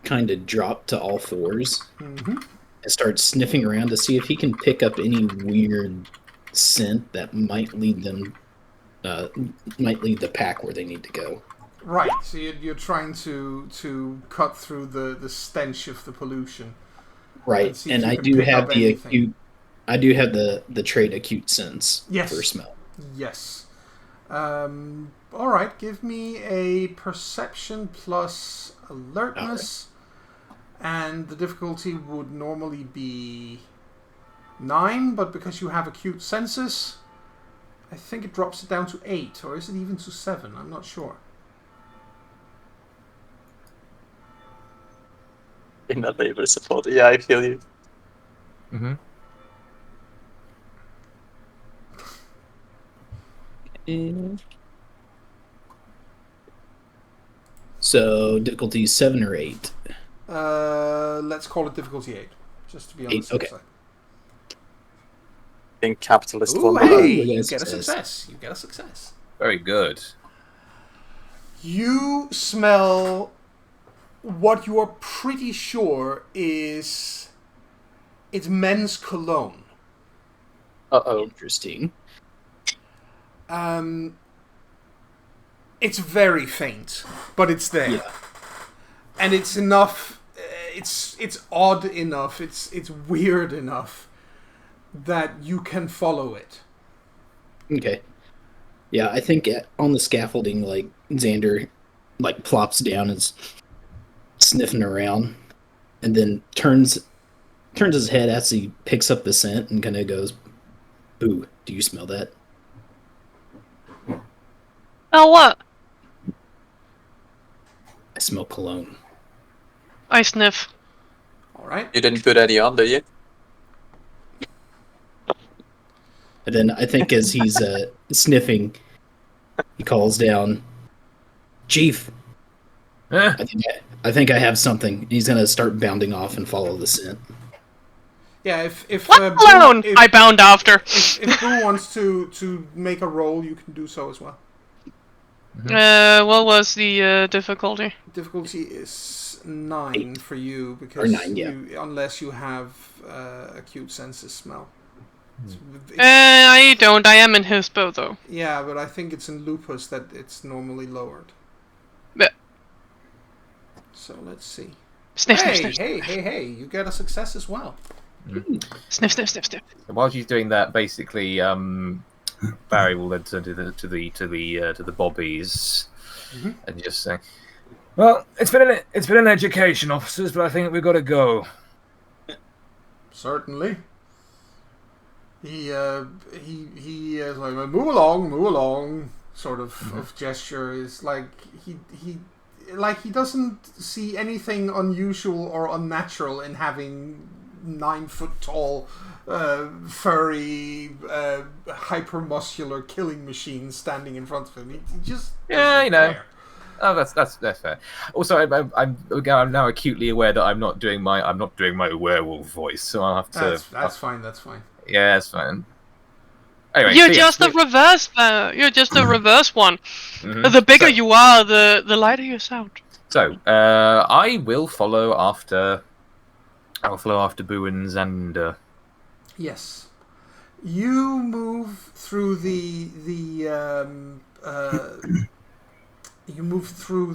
kind of drop to all fours Mm-hmm. and start sniffing around to see if he can pick up any weird scent that might lead them, might lead the pack where they need to go. Right, so you're trying to cut through the stench of the pollution. Right, see if and you I can do pick have up the anything. acute. I do have the trait acute sense Yes. for smell. Yes. All right, give me a perception plus alertness, and the difficulty would normally be 9, but because you have acute senses, I think it drops it down to 8, or is it even to 7? I'm not sure. In that labor support. Yeah, I feel you. Mm-hmm. So difficulty 7 or 8. Let's call it difficulty 8, just to be on the 8, safe okay. side. In capitalist Ooh, wonderland. hey, we get a you get a success. success. You get a success. Very good. You smell what you are pretty sure is it's men's cologne. Uh-oh. Interesting. It's very faint, but it's there, Yeah. and it's enough. It's odd enough. It's weird enough that you can follow it. Okay. Yeah, I think on the scaffolding, like Xander, like plops down and is sniffing around, and then turns his head as he picks up the scent and kind of goes, "Boo, do you smell that?" Oh, what? I smell cologne. I sniff. All right. You didn't put any on, did you? And then I think as he's sniffing, he calls down, "Chief, Eh? I think I have something." He's gonna start bounding off and follow the scent. Yeah. If What Boo- alone? if- I bound after. if Boo wants to make a roll, you can do so as well. What was the difficulty? Difficulty is 9 for you because Or 9, yeah. unless you have acute senses smell. It's- I don't. I am in Hispo though. yeah, but I think it's in lupus that it's normally lowered. But So let's see. sniff, Hey, sniff, sniff, hey! You get a success as well. sniff, sniff, sniff, sniff. So while she's doing that, basically, Barry will then turn to the bobbies Mhm. and just say, "Well, it's been an education, officers, but I think we've got to go." Certainly. He is like move along, sort of gesture is like he doesn't see anything unusual or unnatural in having 9-foot-tall, furry, hyper-muscular killing machine standing in front of him. He just doesn't care. Oh, that's fair. Also, I'm now acutely aware that I'm not doing my werewolf voice, so I'll have to. That's fine. That's fine. Yeah, that's fine. Anyway, You're just a reverse. You're just a reverse one. The bigger you are, the lighter you sound. So, I will follow after. I'll follow after Boo and Xander. Yes, you move through the you move through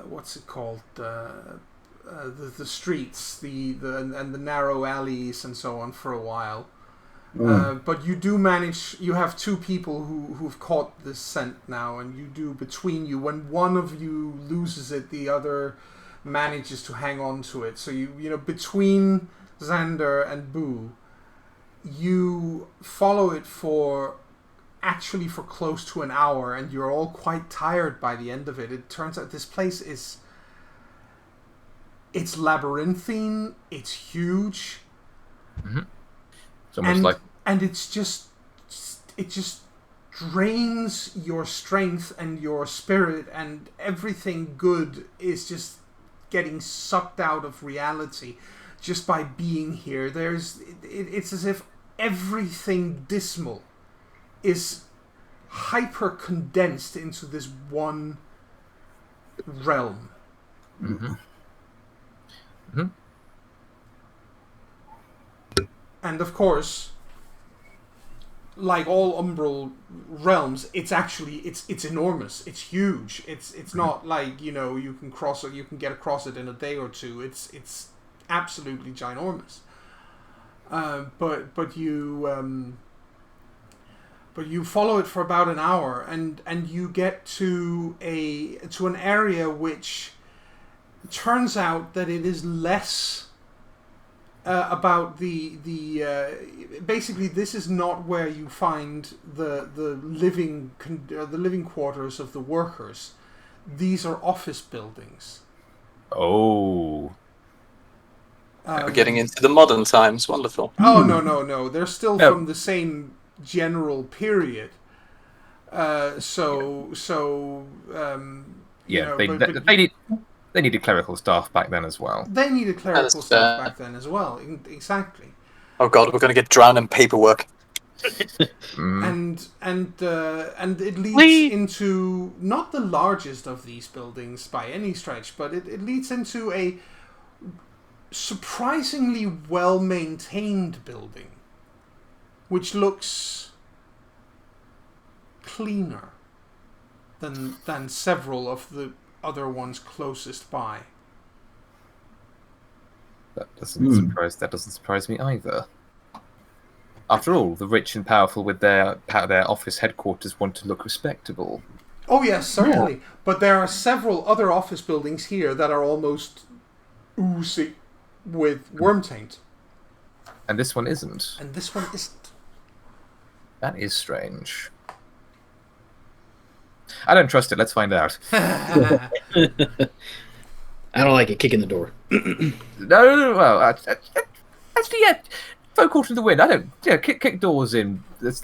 what's it called? The streets, and the narrow alleys and so on for a while. But you do manage. You have two people who've caught this scent now, and you do between you. When one of you loses it, the other manages to hang on to it. So you know between Xander and Boo, you follow it for close to an hour, and you're all quite tired by the end of it. It turns out this place it's labyrinthine, it's huge, It's almost and it just drains your strength and your spirit, and everything good is just getting sucked out of reality just by being here. It's as if everything dismal is hyper condensed into this one realm. And of course, like all umbral realms, it's enormous. It's huge. It's not like, you know, you can cross it, you can get across it in a day or two. It's absolutely ginormous. But you follow it for about an hour, and you get to an area which turns out that it is less about basically this is not where you find the living quarters of the workers. These are office buildings. Oh. We're getting into the modern times. Wonderful. Oh no! They're still from the same general period. They needed clerical staff back then as well. They needed clerical staff back then as well. Exactly. Oh God, we're going to get drowned in paperwork. And it leads into not the largest of these buildings by any stretch, but it leads into a surprisingly well-maintained building, which looks cleaner than several of the other ones closest by. That doesn't surprise me either. After all, the rich and powerful with their office headquarters want to look respectable. Oh yes, certainly. Yeah. But there are several other office buildings here that are almost oozy with worm taint. And this one isn't. That is strange. I don't trust it. Let's find out. I don't like it. Kick in the door. No. Well, actually, yeah. Throw caution to the wind. I don't. Yeah, kick doors in. Let's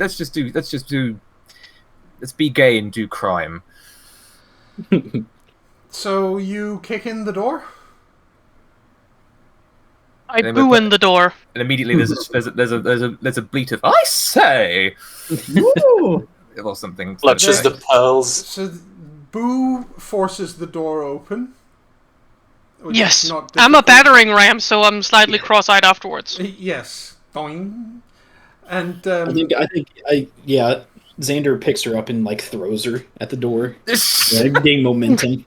be gay and do crime. So you kick in the door? I boo in the door. And immediately there's a bleat of "I say," or something. Clutches the pearls. So Boo forces the door open. Yes, I'm a battering ram, so I'm slightly cross-eyed afterwards. Yes, boing. And I think Xander picks her up and throws her at the door, getting momentum.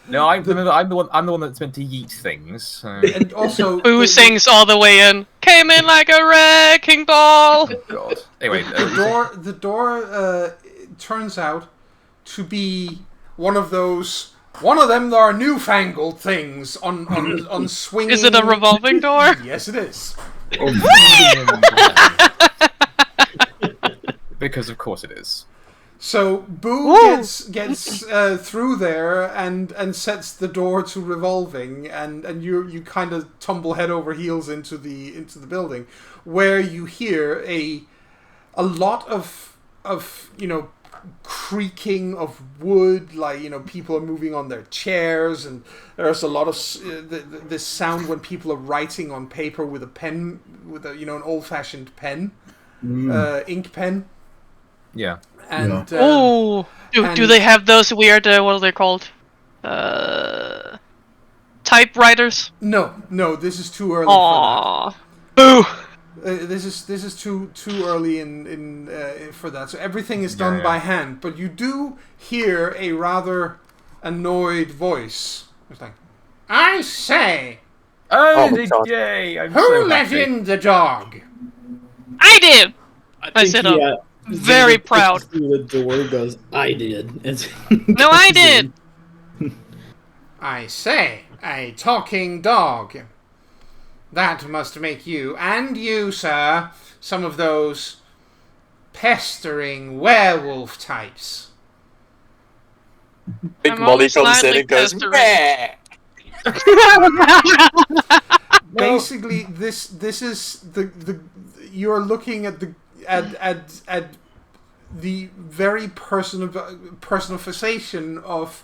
No, I'm the one that's meant to yeet things. So. And also, Boo sings all the way in. Came in like a wrecking ball. Oh God. Anyway, the door turns out to be one of those. One of them are newfangled things on swinging. Is it a revolving door? Yes, it is. Because of course it is. So Boo Woo! gets through there and sets the door to revolving, and you kind of tumble head over heels into the building, where you hear a lot of creaking of wood, like people are moving on their chairs, and there's a lot of this sound when people are writing on paper with a pen, with an old-fashioned pen, ink pen. Yeah. And do they have those weird what are they called? Typewriters? No, this is too early Aww. Boo! for that. This is too early in for that. So everything is done by hand, but you do hear a rather annoyed voice. It's like, I say, who let in the dog? I did. I think sit he, up. Very Xander proud. pushes through the door, goes, I did. No, I did. I say, a talking dog. That must make you, and you, sir, some of those pestering werewolf types. Big I'm Molly always comes in slightly and goes, pestering. meh. Basically, this is the you're looking at the at the very personification of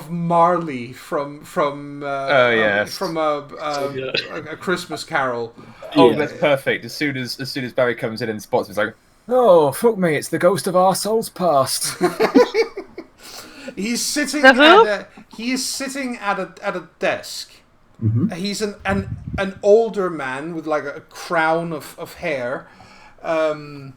Marley from yes. from a Christmas Carol. Oh, that's perfect. As soon as Barry comes in and spots him, it's like, oh, fuck me, it's the ghost of our souls past. He's sitting Uh-huh. at a desk. Mm-hmm. He's an older man with like a crown of hair, and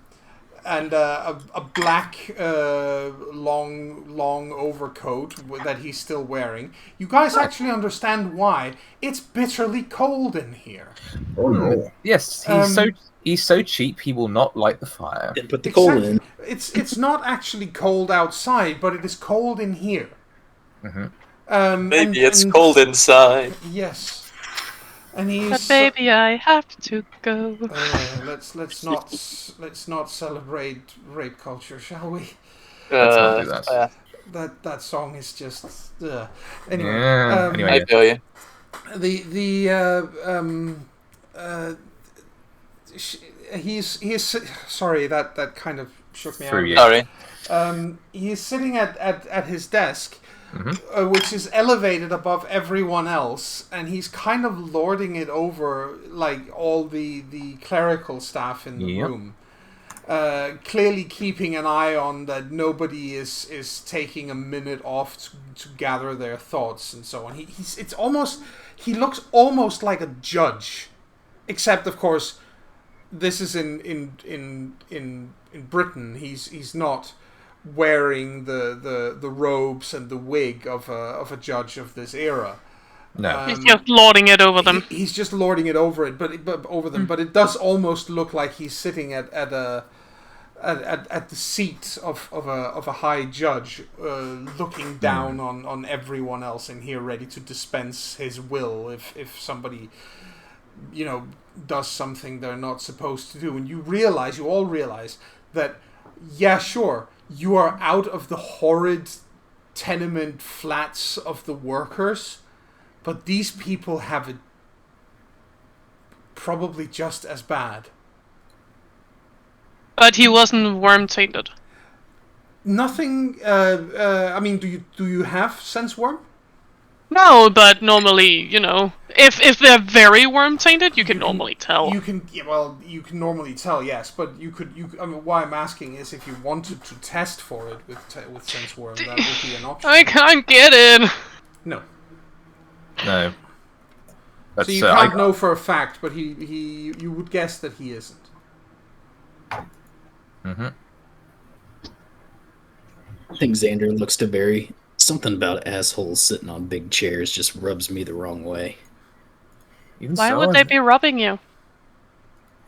a black long overcoat that he's still wearing. You guys actually understand why. It's bitterly cold in here. Oh no. Yes, he's so cheap he will not light the fire. Then put the coal in. It's not actually cold outside, but it is cold in here. Mm-hmm. Maybe it's cold inside. Yes. And he's But baby, I have to go. let's not celebrate rape culture, shall we? Let's not do that. That song is just anyway. Yeah, anyway. I feel you. He's sorry, that kind of shook me Through out. you. Sorry. He's sitting at his desk, Mm-hmm. which is elevated above everyone else, and he's kind of lording it over like all the clerical staff in the room. Clearly keeping an eye on that nobody is taking a minute off to gather their thoughts and so on. He looks almost like a judge, except of course this is in Britain. He's not wearing the robes and the wig of a judge of this era. No. He's just lording it over them. He's just lording it over it, but over them. But it does almost look like he's sitting at the seat of a high judge, looking down on everyone else in here, ready to dispense his will if somebody does something they're not supposed to do. And you all realize that, yeah, sure, you are out of the horrid tenement flats of the workers, but these people have it probably just as bad. But he wasn't worm-tainted. Nothing. I mean, do you have sense worm? No, but normally, if they're very worm-tainted, you can normally tell. You can normally tell, yes, but you could. I mean, why I'm asking is if you wanted to test for it with sense worm, that would be an option. I can't get it. No. No. So you can't know for a fact, but you would guess that he isn't. Mm-hmm. I think Xander looks to Barry. Something about assholes sitting on big chairs just rubs me the wrong way. Why would they be rubbing you?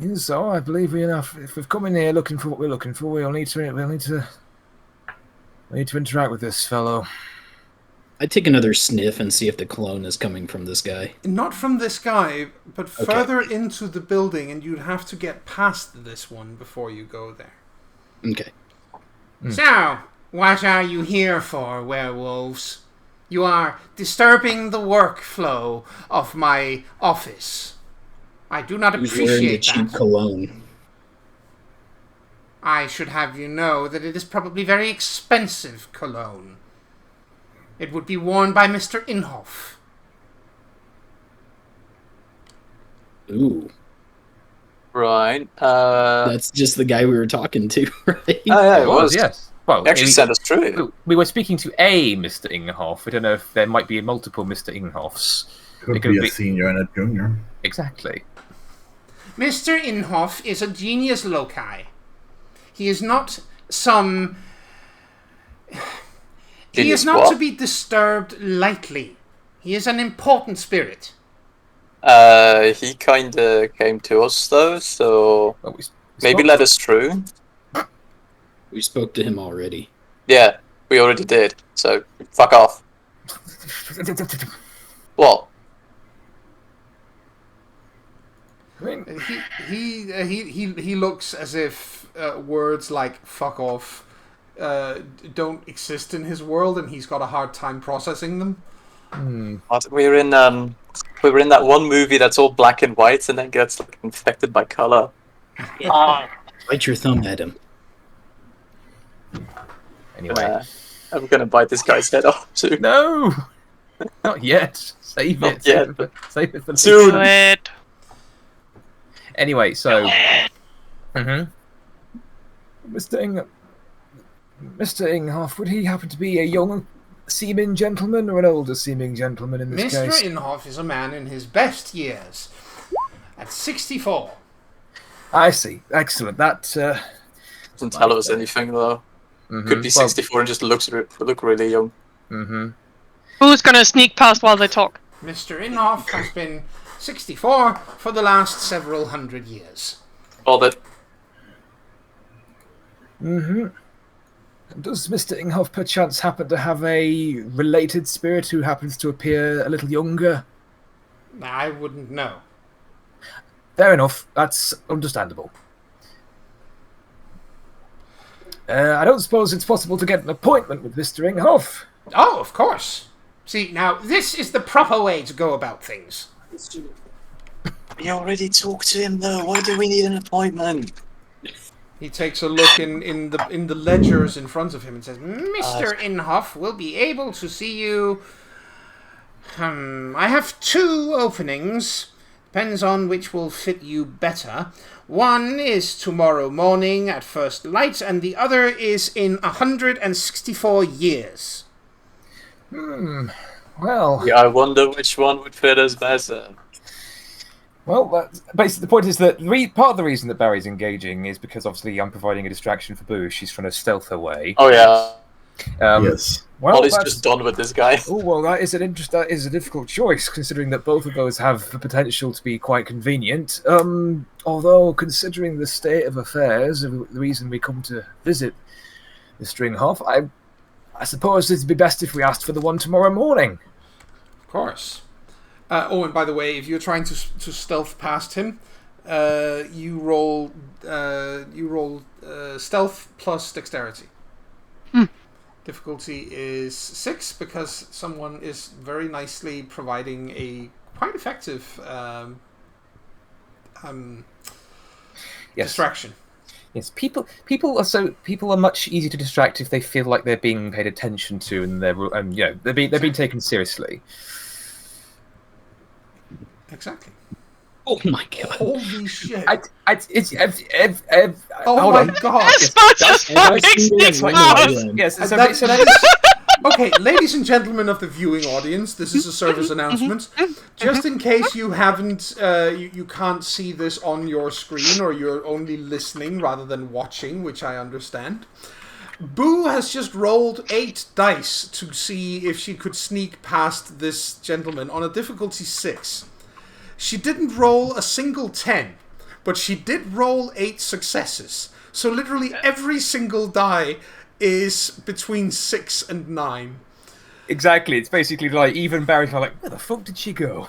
Even so, I believe if we've come in here looking for what we're looking for, we'll need to interact with this fellow. I take another sniff and see if the cologne is coming from this guy. Not from this guy, but further into the building, and you'd have to get past this one before you go there. Okay. So, what are you here for, werewolves? You are disturbing the workflow of my office. I do not He's wearing the appreciate cheap that. cologne. I should have you know that it is probably very expensive cologne. It would be worn by Mr. Inhofe. Ooh, Right. that's just the guy we were talking to, right? Oh, yeah, It was, yes. Well, He actually sent us through. we were speaking to a Mr. Inghoff. We don't know if there might be multiple Mr. Inghoffs. Could It be a senior and a junior. Exactly. Mr. Inhofe is a genius loci. He is not some... He Genius is not what? to be disturbed lightly. He is an important spirit. He kind of came to us though, so Well, we maybe spoke- let us through. We spoke to him already. Yeah, we already did. So fuck off. What? I mean, He looks as if words like "fuck off" don't exist in his world, and he's got a hard time processing them. What? We were in that one movie that's all black and white and then gets like infected by color. Bite your thumb at him. anyway. I'm gonna bite this guy's head off soon. No! Not yet. Save Not it. yet. Save it for Soon. Do it. Anyway, so... Mr. Inghoff, would he happen to be a young seeming gentleman or an older seeming gentleman in this Mr. case? Inhofe is a man in his best years, at 64. I see. Excellent. That, Doesn't tell us anything though. Could be 64 and just look really young. Who's gonna sneak past while they talk? Mr. Inhofe has been 64 for the last several hundred years. All that. Does Mr. Inghoff perchance happen to have a related spirit who happens to appear a little younger? I wouldn't know. Fair enough. That's understandable. I don't suppose it's possible to get an appointment with Mr. Inghoff. Oh, of course. See, now, this is the proper way to go about things. We already talked to him though. Why do we need an appointment? He takes a look in the ledgers in front of him and says, Mr. Inhofe will be able to see you... I have 2 openings. Depends on which will fit you better. One is tomorrow morning at first light, and the other is in 164 years. Well... Yeah, I wonder which one would fit us better. Well, basically, the point is that part of the reason that Barry's engaging is because obviously I'm providing a distraction for Boo. She's trying to stealth her way. Oh yeah. Yes. Well, Ollie's that's- just done with this guy. Oh well, that is a difficult choice, considering that both of those have the potential to be quite convenient. Although, considering the state of affairs, the reason we come to visit the Stringhoff, I suppose it'd be best if we asked for the one tomorrow morning. Of course. And by the way, if you're trying to stealth past him, you roll stealth plus dexterity. Difficulty is 6 because someone is very nicely providing a quite effective distraction. Yes, people are much easier to distract if they feel like they're being paid attention to and they're being taken seriously. Exactly. Oh my god. Holy shit! Oh Oh hold my on. god! That's just fucking sneaks past. Yes, so That is... Okay, ladies and gentlemen of the viewing audience, this is a service announcement. Just in case you haven't, you can't see this on your screen, or you're only listening rather than watching, which I understand. Boo has just rolled 8 dice to see if she could sneak past this gentleman on a difficulty 6. She didn't roll a single 10, but she did roll 8 successes. So literally every single die is between 6 and 9. Exactly. It's basically like even Barry's like, where the fuck did she go?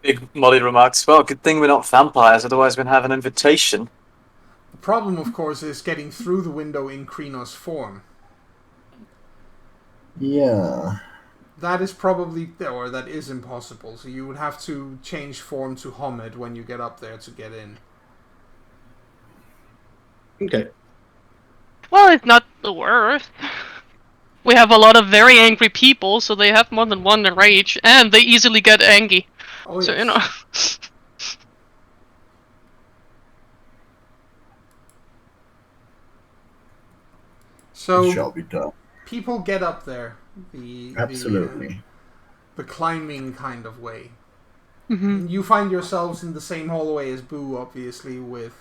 Big Molly remarks, well, good thing we're not vampires, otherwise we'd have an invitation. The problem, of course, is getting through the window in Krino's form. Yeah. That is probably, or that is impossible. So you would have to change form to Homid when you get up there to get in. Okay. Well, it's not the worst. We have a lot of very angry people, so they have more than one rage, and they easily get angry. Oh, So, yes. you know. So It shall be done. people get up there Absolutely. the climbing kind of way. Mm-hmm. You find yourselves in the same hallway as Boo, obviously, with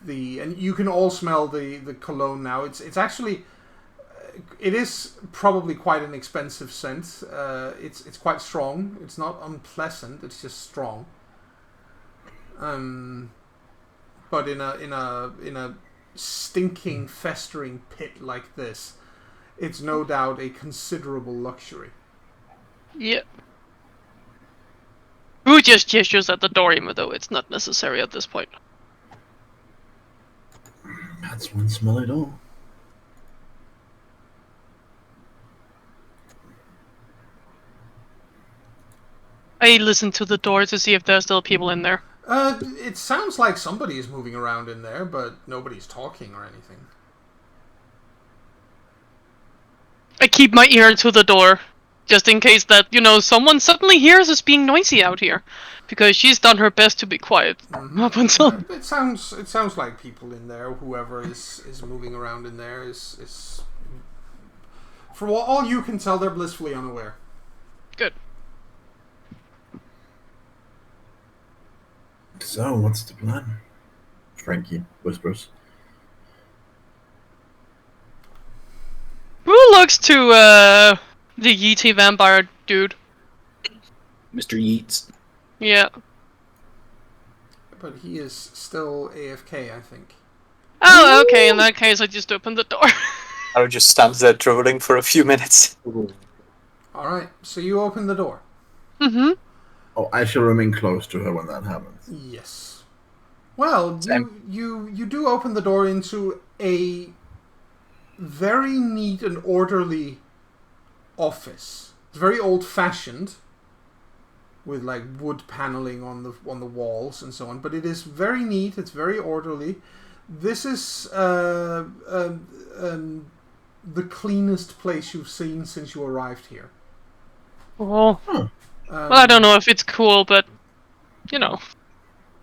the, and you can all smell the cologne now. It's actually, it is probably quite an expensive scent. It's quite strong. It's not unpleasant. It's just strong. But in a stinking, festering pit like this, it's no doubt a considerable luxury. Yeah. Who just gestures at the door, even though it's not necessary at this point. That's one smell at all. I listen to the door to see if there's still people in there. It sounds like somebody is moving around in there, but nobody's talking or anything. I keep my ear to the door, just in case that, someone suddenly hears us being noisy out here. Because she's done her best to be quiet up until... It sounds like people in there. Whoever is moving around in there is for all you can tell, they're blissfully unaware. Good. So, what's the plan? Frankie whispers. Who looks to, the Yeetie vampire dude? Mr. Yeats. Yeah. But he is still AFK, I think. Oh, okay, in that case I just opened the door. I would just stand there drooling for a few minutes. Alright, so you open the door. Mm-hmm. Oh, I shall remain close to her when that happens. Yes. Well, you do open the door into a very neat and orderly office. It's very old-fashioned, with like wood paneling on the walls and so on. But it is very neat. It's very orderly. This is the cleanest place you've seen since you arrived here. Well, I don't know if it's cool, but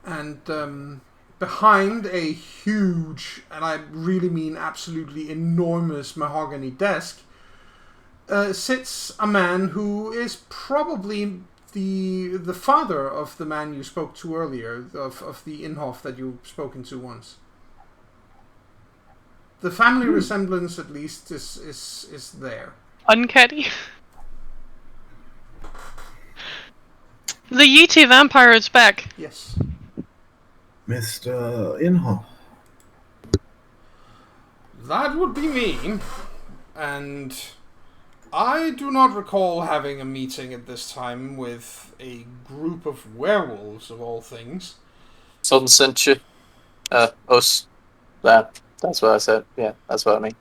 And behind a huge, and I really mean absolutely enormous mahogany desk, sits a man who is probably the father of the man you spoke to earlier, of the Inhofe that you've spoken to once. The family resemblance, at least, is there. uncanny. The Yeetie vampire is back. Yes. Mr. Inhofe. That would be me. And I do not recall having a meeting at this time with a group of werewolves, of all things. Son sent you. Us. That's what I said. Yeah, that's what I mean.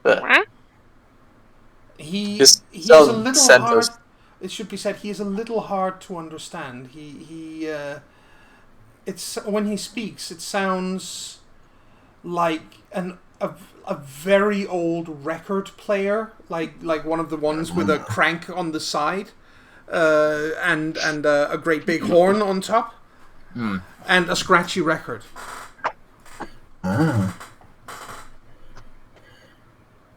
But What? He Just is a don't little send hard. us. It should be said he is a little hard to understand. It's when he speaks, it sounds like a very old record player, like one of the ones with a crank on the side, and a great big horn on top, and a scratchy record. Ah.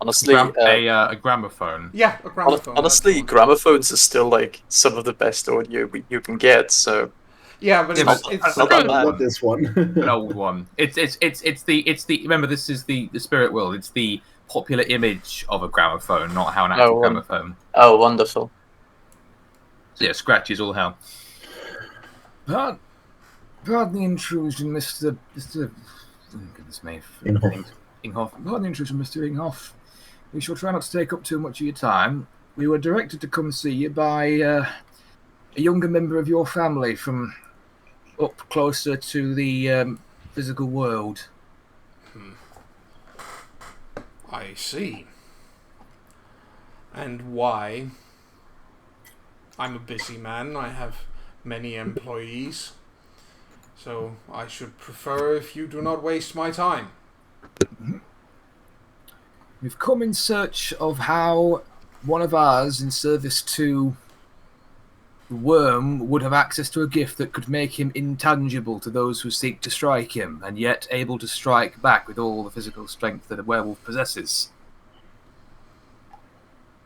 Honestly, a gramophone. Yeah, a gramophone. honestly, that's the one. gramophones are still like some of the best audio you can get. So Yeah, but Yeah, it's but- it's not that bad. Not this one. An old one. It's the remember, this is the spirit world. It's the popular image of a gramophone, not how an actual gramophone. Oh, wonderful. So yeah, scratches all hell. Pardon the intrusion, Mr. Oh, goodness me. Inhofe. Pardon the intrusion, Mr. Inhofe. We shall try not to take up too much of your time. We were directed to come see you by a younger member of your family from up closer to the physical world. I see. And why? I'm a busy man. I have many employees. So I should prefer if you do not waste my time. We've come in search of how one of ours in service to the worm would have access to a gift that could make him intangible to those who seek to strike him, and yet able to strike back with all the physical strength that a werewolf possesses.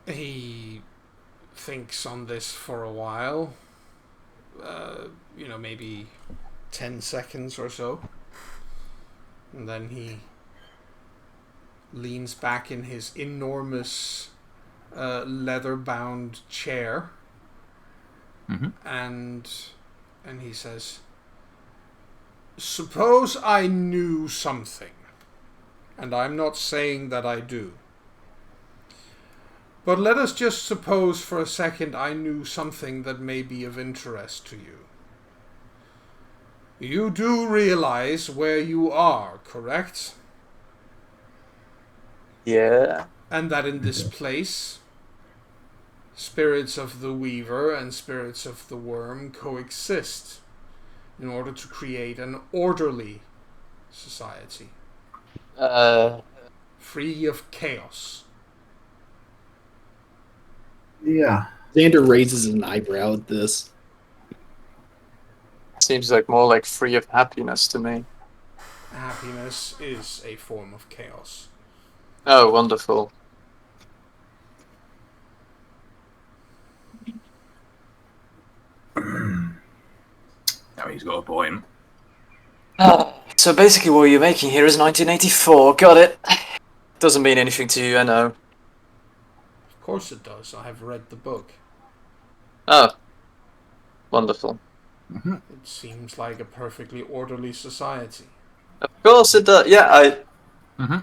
He thinks on this for a while. Maybe 10 seconds or so. And then he leans back in his enormous leather-bound chair. Mm-hmm. And he says, suppose I knew something, and I'm not saying that I do, but let us just suppose for a second I knew something that may be of interest to you. You do realize where you are, correct? Yeah. And that in this place, spirits of the weaver and spirits of the worm coexist in order to create an orderly society. Free of chaos. Yeah. Xander raises an eyebrow at this. Seems like more like free of happiness to me. Happiness is a form of chaos. Oh, wonderful. Now he's got a point. So basically what you're making here is 1984. Got it. Doesn't mean anything to you, I know. Of course it does. I have read the book. Oh. Wonderful. Mm-hmm. It seems like a perfectly orderly society. Of course it does. Yeah, Mm-hmm.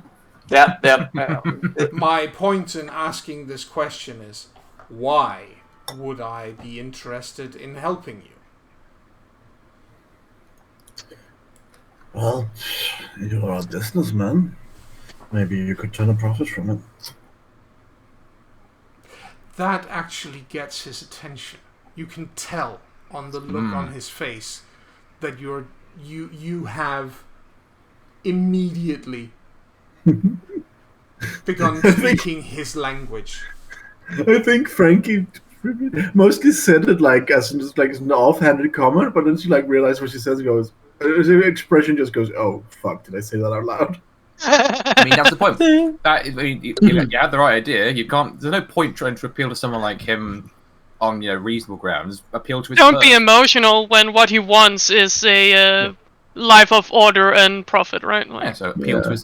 Yeah. My point in asking this question is, why would I be interested in helping you? Well, you're a businessman. Maybe you could turn a profit from it. That actually gets his attention. You can tell on the look on his face that you have immediately begun speaking his language. I think Frankie mostly said it like as just like an offhanded comment, but then she like realized what she says and goes, her expression just goes, "Oh fuck! Did I say that out loud?" I mean, that's the point. You had the right idea. You can't. There's no point trying to appeal to someone like him on reasonable grounds. Appeal to his. Don't be emotional when what he wants is a life of order and profit, right? Like, Yeah, so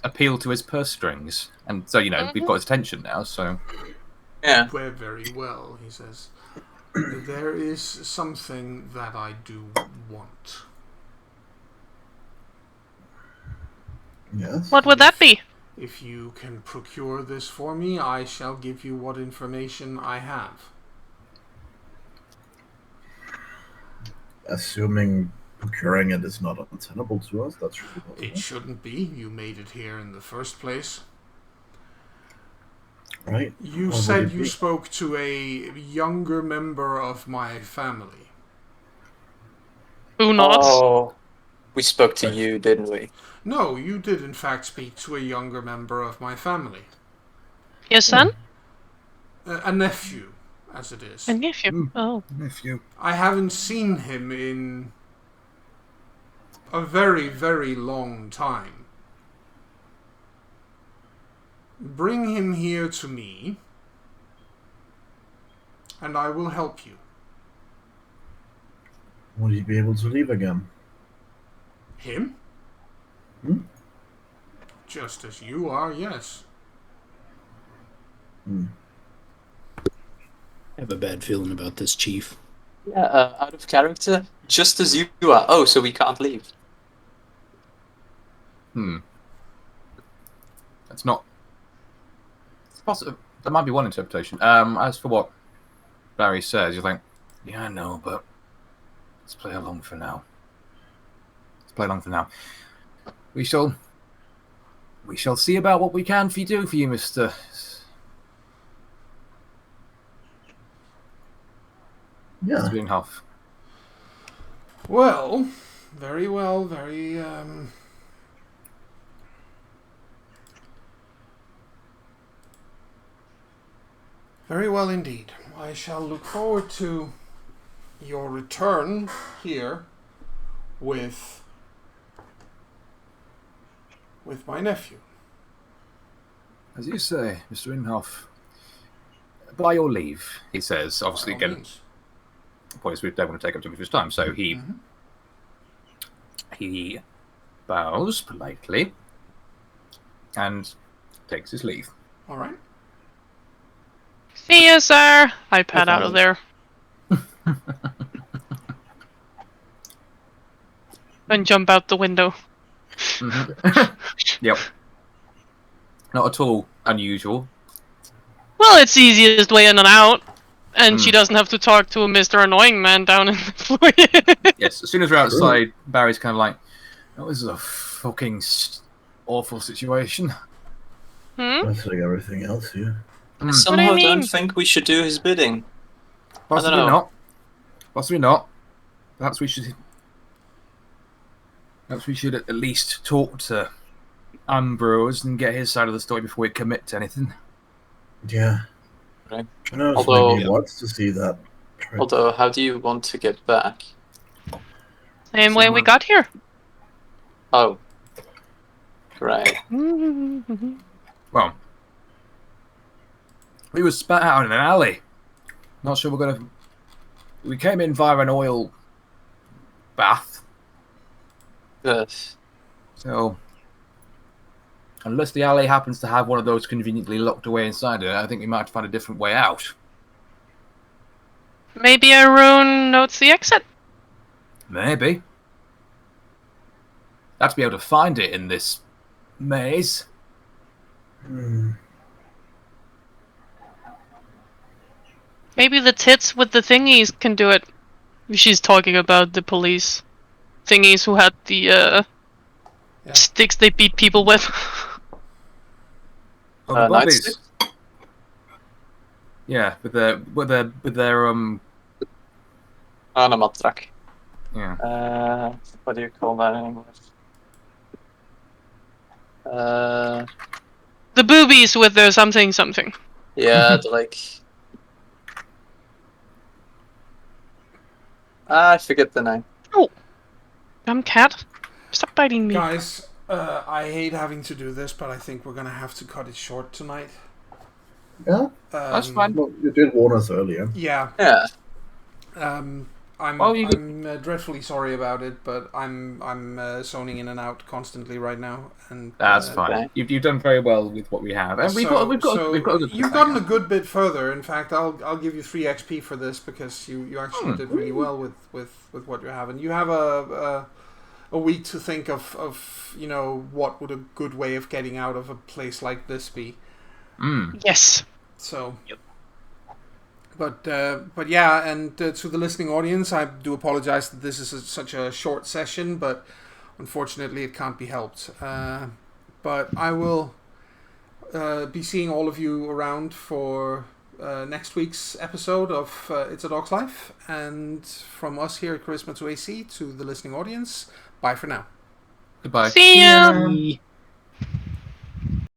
appeal to his purse strings, and so we've got his attention now. So Yeah. Very well, he says. There is something that I do want. Yes. what would that be? If you can procure this for me, I shall give you what information I have. Assuming procuring it is not untenable to us, that's really possible. It shouldn't be. You made it here in the first place. Right. You What would said it you be? spoke to a younger member of my family. Who nods? Oh. We spoke to you, didn't we? No, you did in fact speak to a younger member of my family. Your son? A nephew, as it is. A nephew. Oh. nephew. I haven't seen him in a very, very long time. Bring him here to me, and I will help you. Would he be able to leave again? Him? Just as you are, yes. I have a bad feeling about this, Chief. Yeah, out of character. Just as you are. Oh, so we can't leave. That's not. It's possible. There might be one interpretation. As for what Barry says, you think, yeah, I know, but Let's play along for now. Let's play along for now. We shall see about what we can do for you, Mr. Yeah. Mr. Winghoff. Well, very well, very well indeed. I shall look forward to your return here with my nephew. As you say, Mr. Winghoff. By your leave, he says. Obviously, By all again, means. points we don't want to take up too much of his time, so he bows politely and takes his leave. All right. See you, sir. I pad out of there. And jump out the window. Yep. Not at all unusual. Well, it's the easiest way in and out. And she doesn't have to talk to a Mr. Annoying Man down in the foyer. Yes, as soon as we're outside, Barry's kind of like, "That was a fucking awful situation." That's like everything else here. I somehow What do you mean? don't think we should do his bidding. Possibly know. not. Possibly not. Perhaps we should at least talk to Ambrose and get his side of the story before we commit to anything. Yeah. Right. Who knows, Although- maybe he wants to see that. Trick. Although, how do you want to get back? Same way we got here. Oh. Right. Well, we were spat out in an alley. Not sure we're gonna. We came in via an oil bath, Yes. so unless the alley happens to have one of those conveniently locked away inside it, I think we might find a different way out. Maybe a rune notes the exit. Maybe. Have to be able to find it in this maze. Maybe the tits with the thingies can do it. She's talking about the police thingies who had the sticks they beat people with. Oh, the bodies. Nightsticks? Yeah, with their Anamatrak. yeah. What do you call that in English? The boobies with their something. Yeah, like. I forget the name. Dumb cat. Stop biting me. Guys, I hate having to do this, but I think we're gonna have to cut it short tonight. Yeah? That's fine. Well, you did warn us earlier. Yeah. Yeah. I'm Well, you- I'm dreadfully sorry about it, but I'm zoning in and out constantly right now, and That's fine. Okay. You've done very well with what we have, and we've got a good. You've gotten a good bit further. In fact, I'll give you 3 XP for this because you actually did really well with what you have, and you have a week to think of what would a good way of getting out of a place like this be. Yes. So. But yeah, and to the listening audience, I do apologize that this is such a short session, but unfortunately it can't be helped. But I will be seeing all of you around for next week's episode of It's a Dog's Life. And from us here at CharismaToAC to the listening audience, bye for now. Goodbye. See ya. Bye.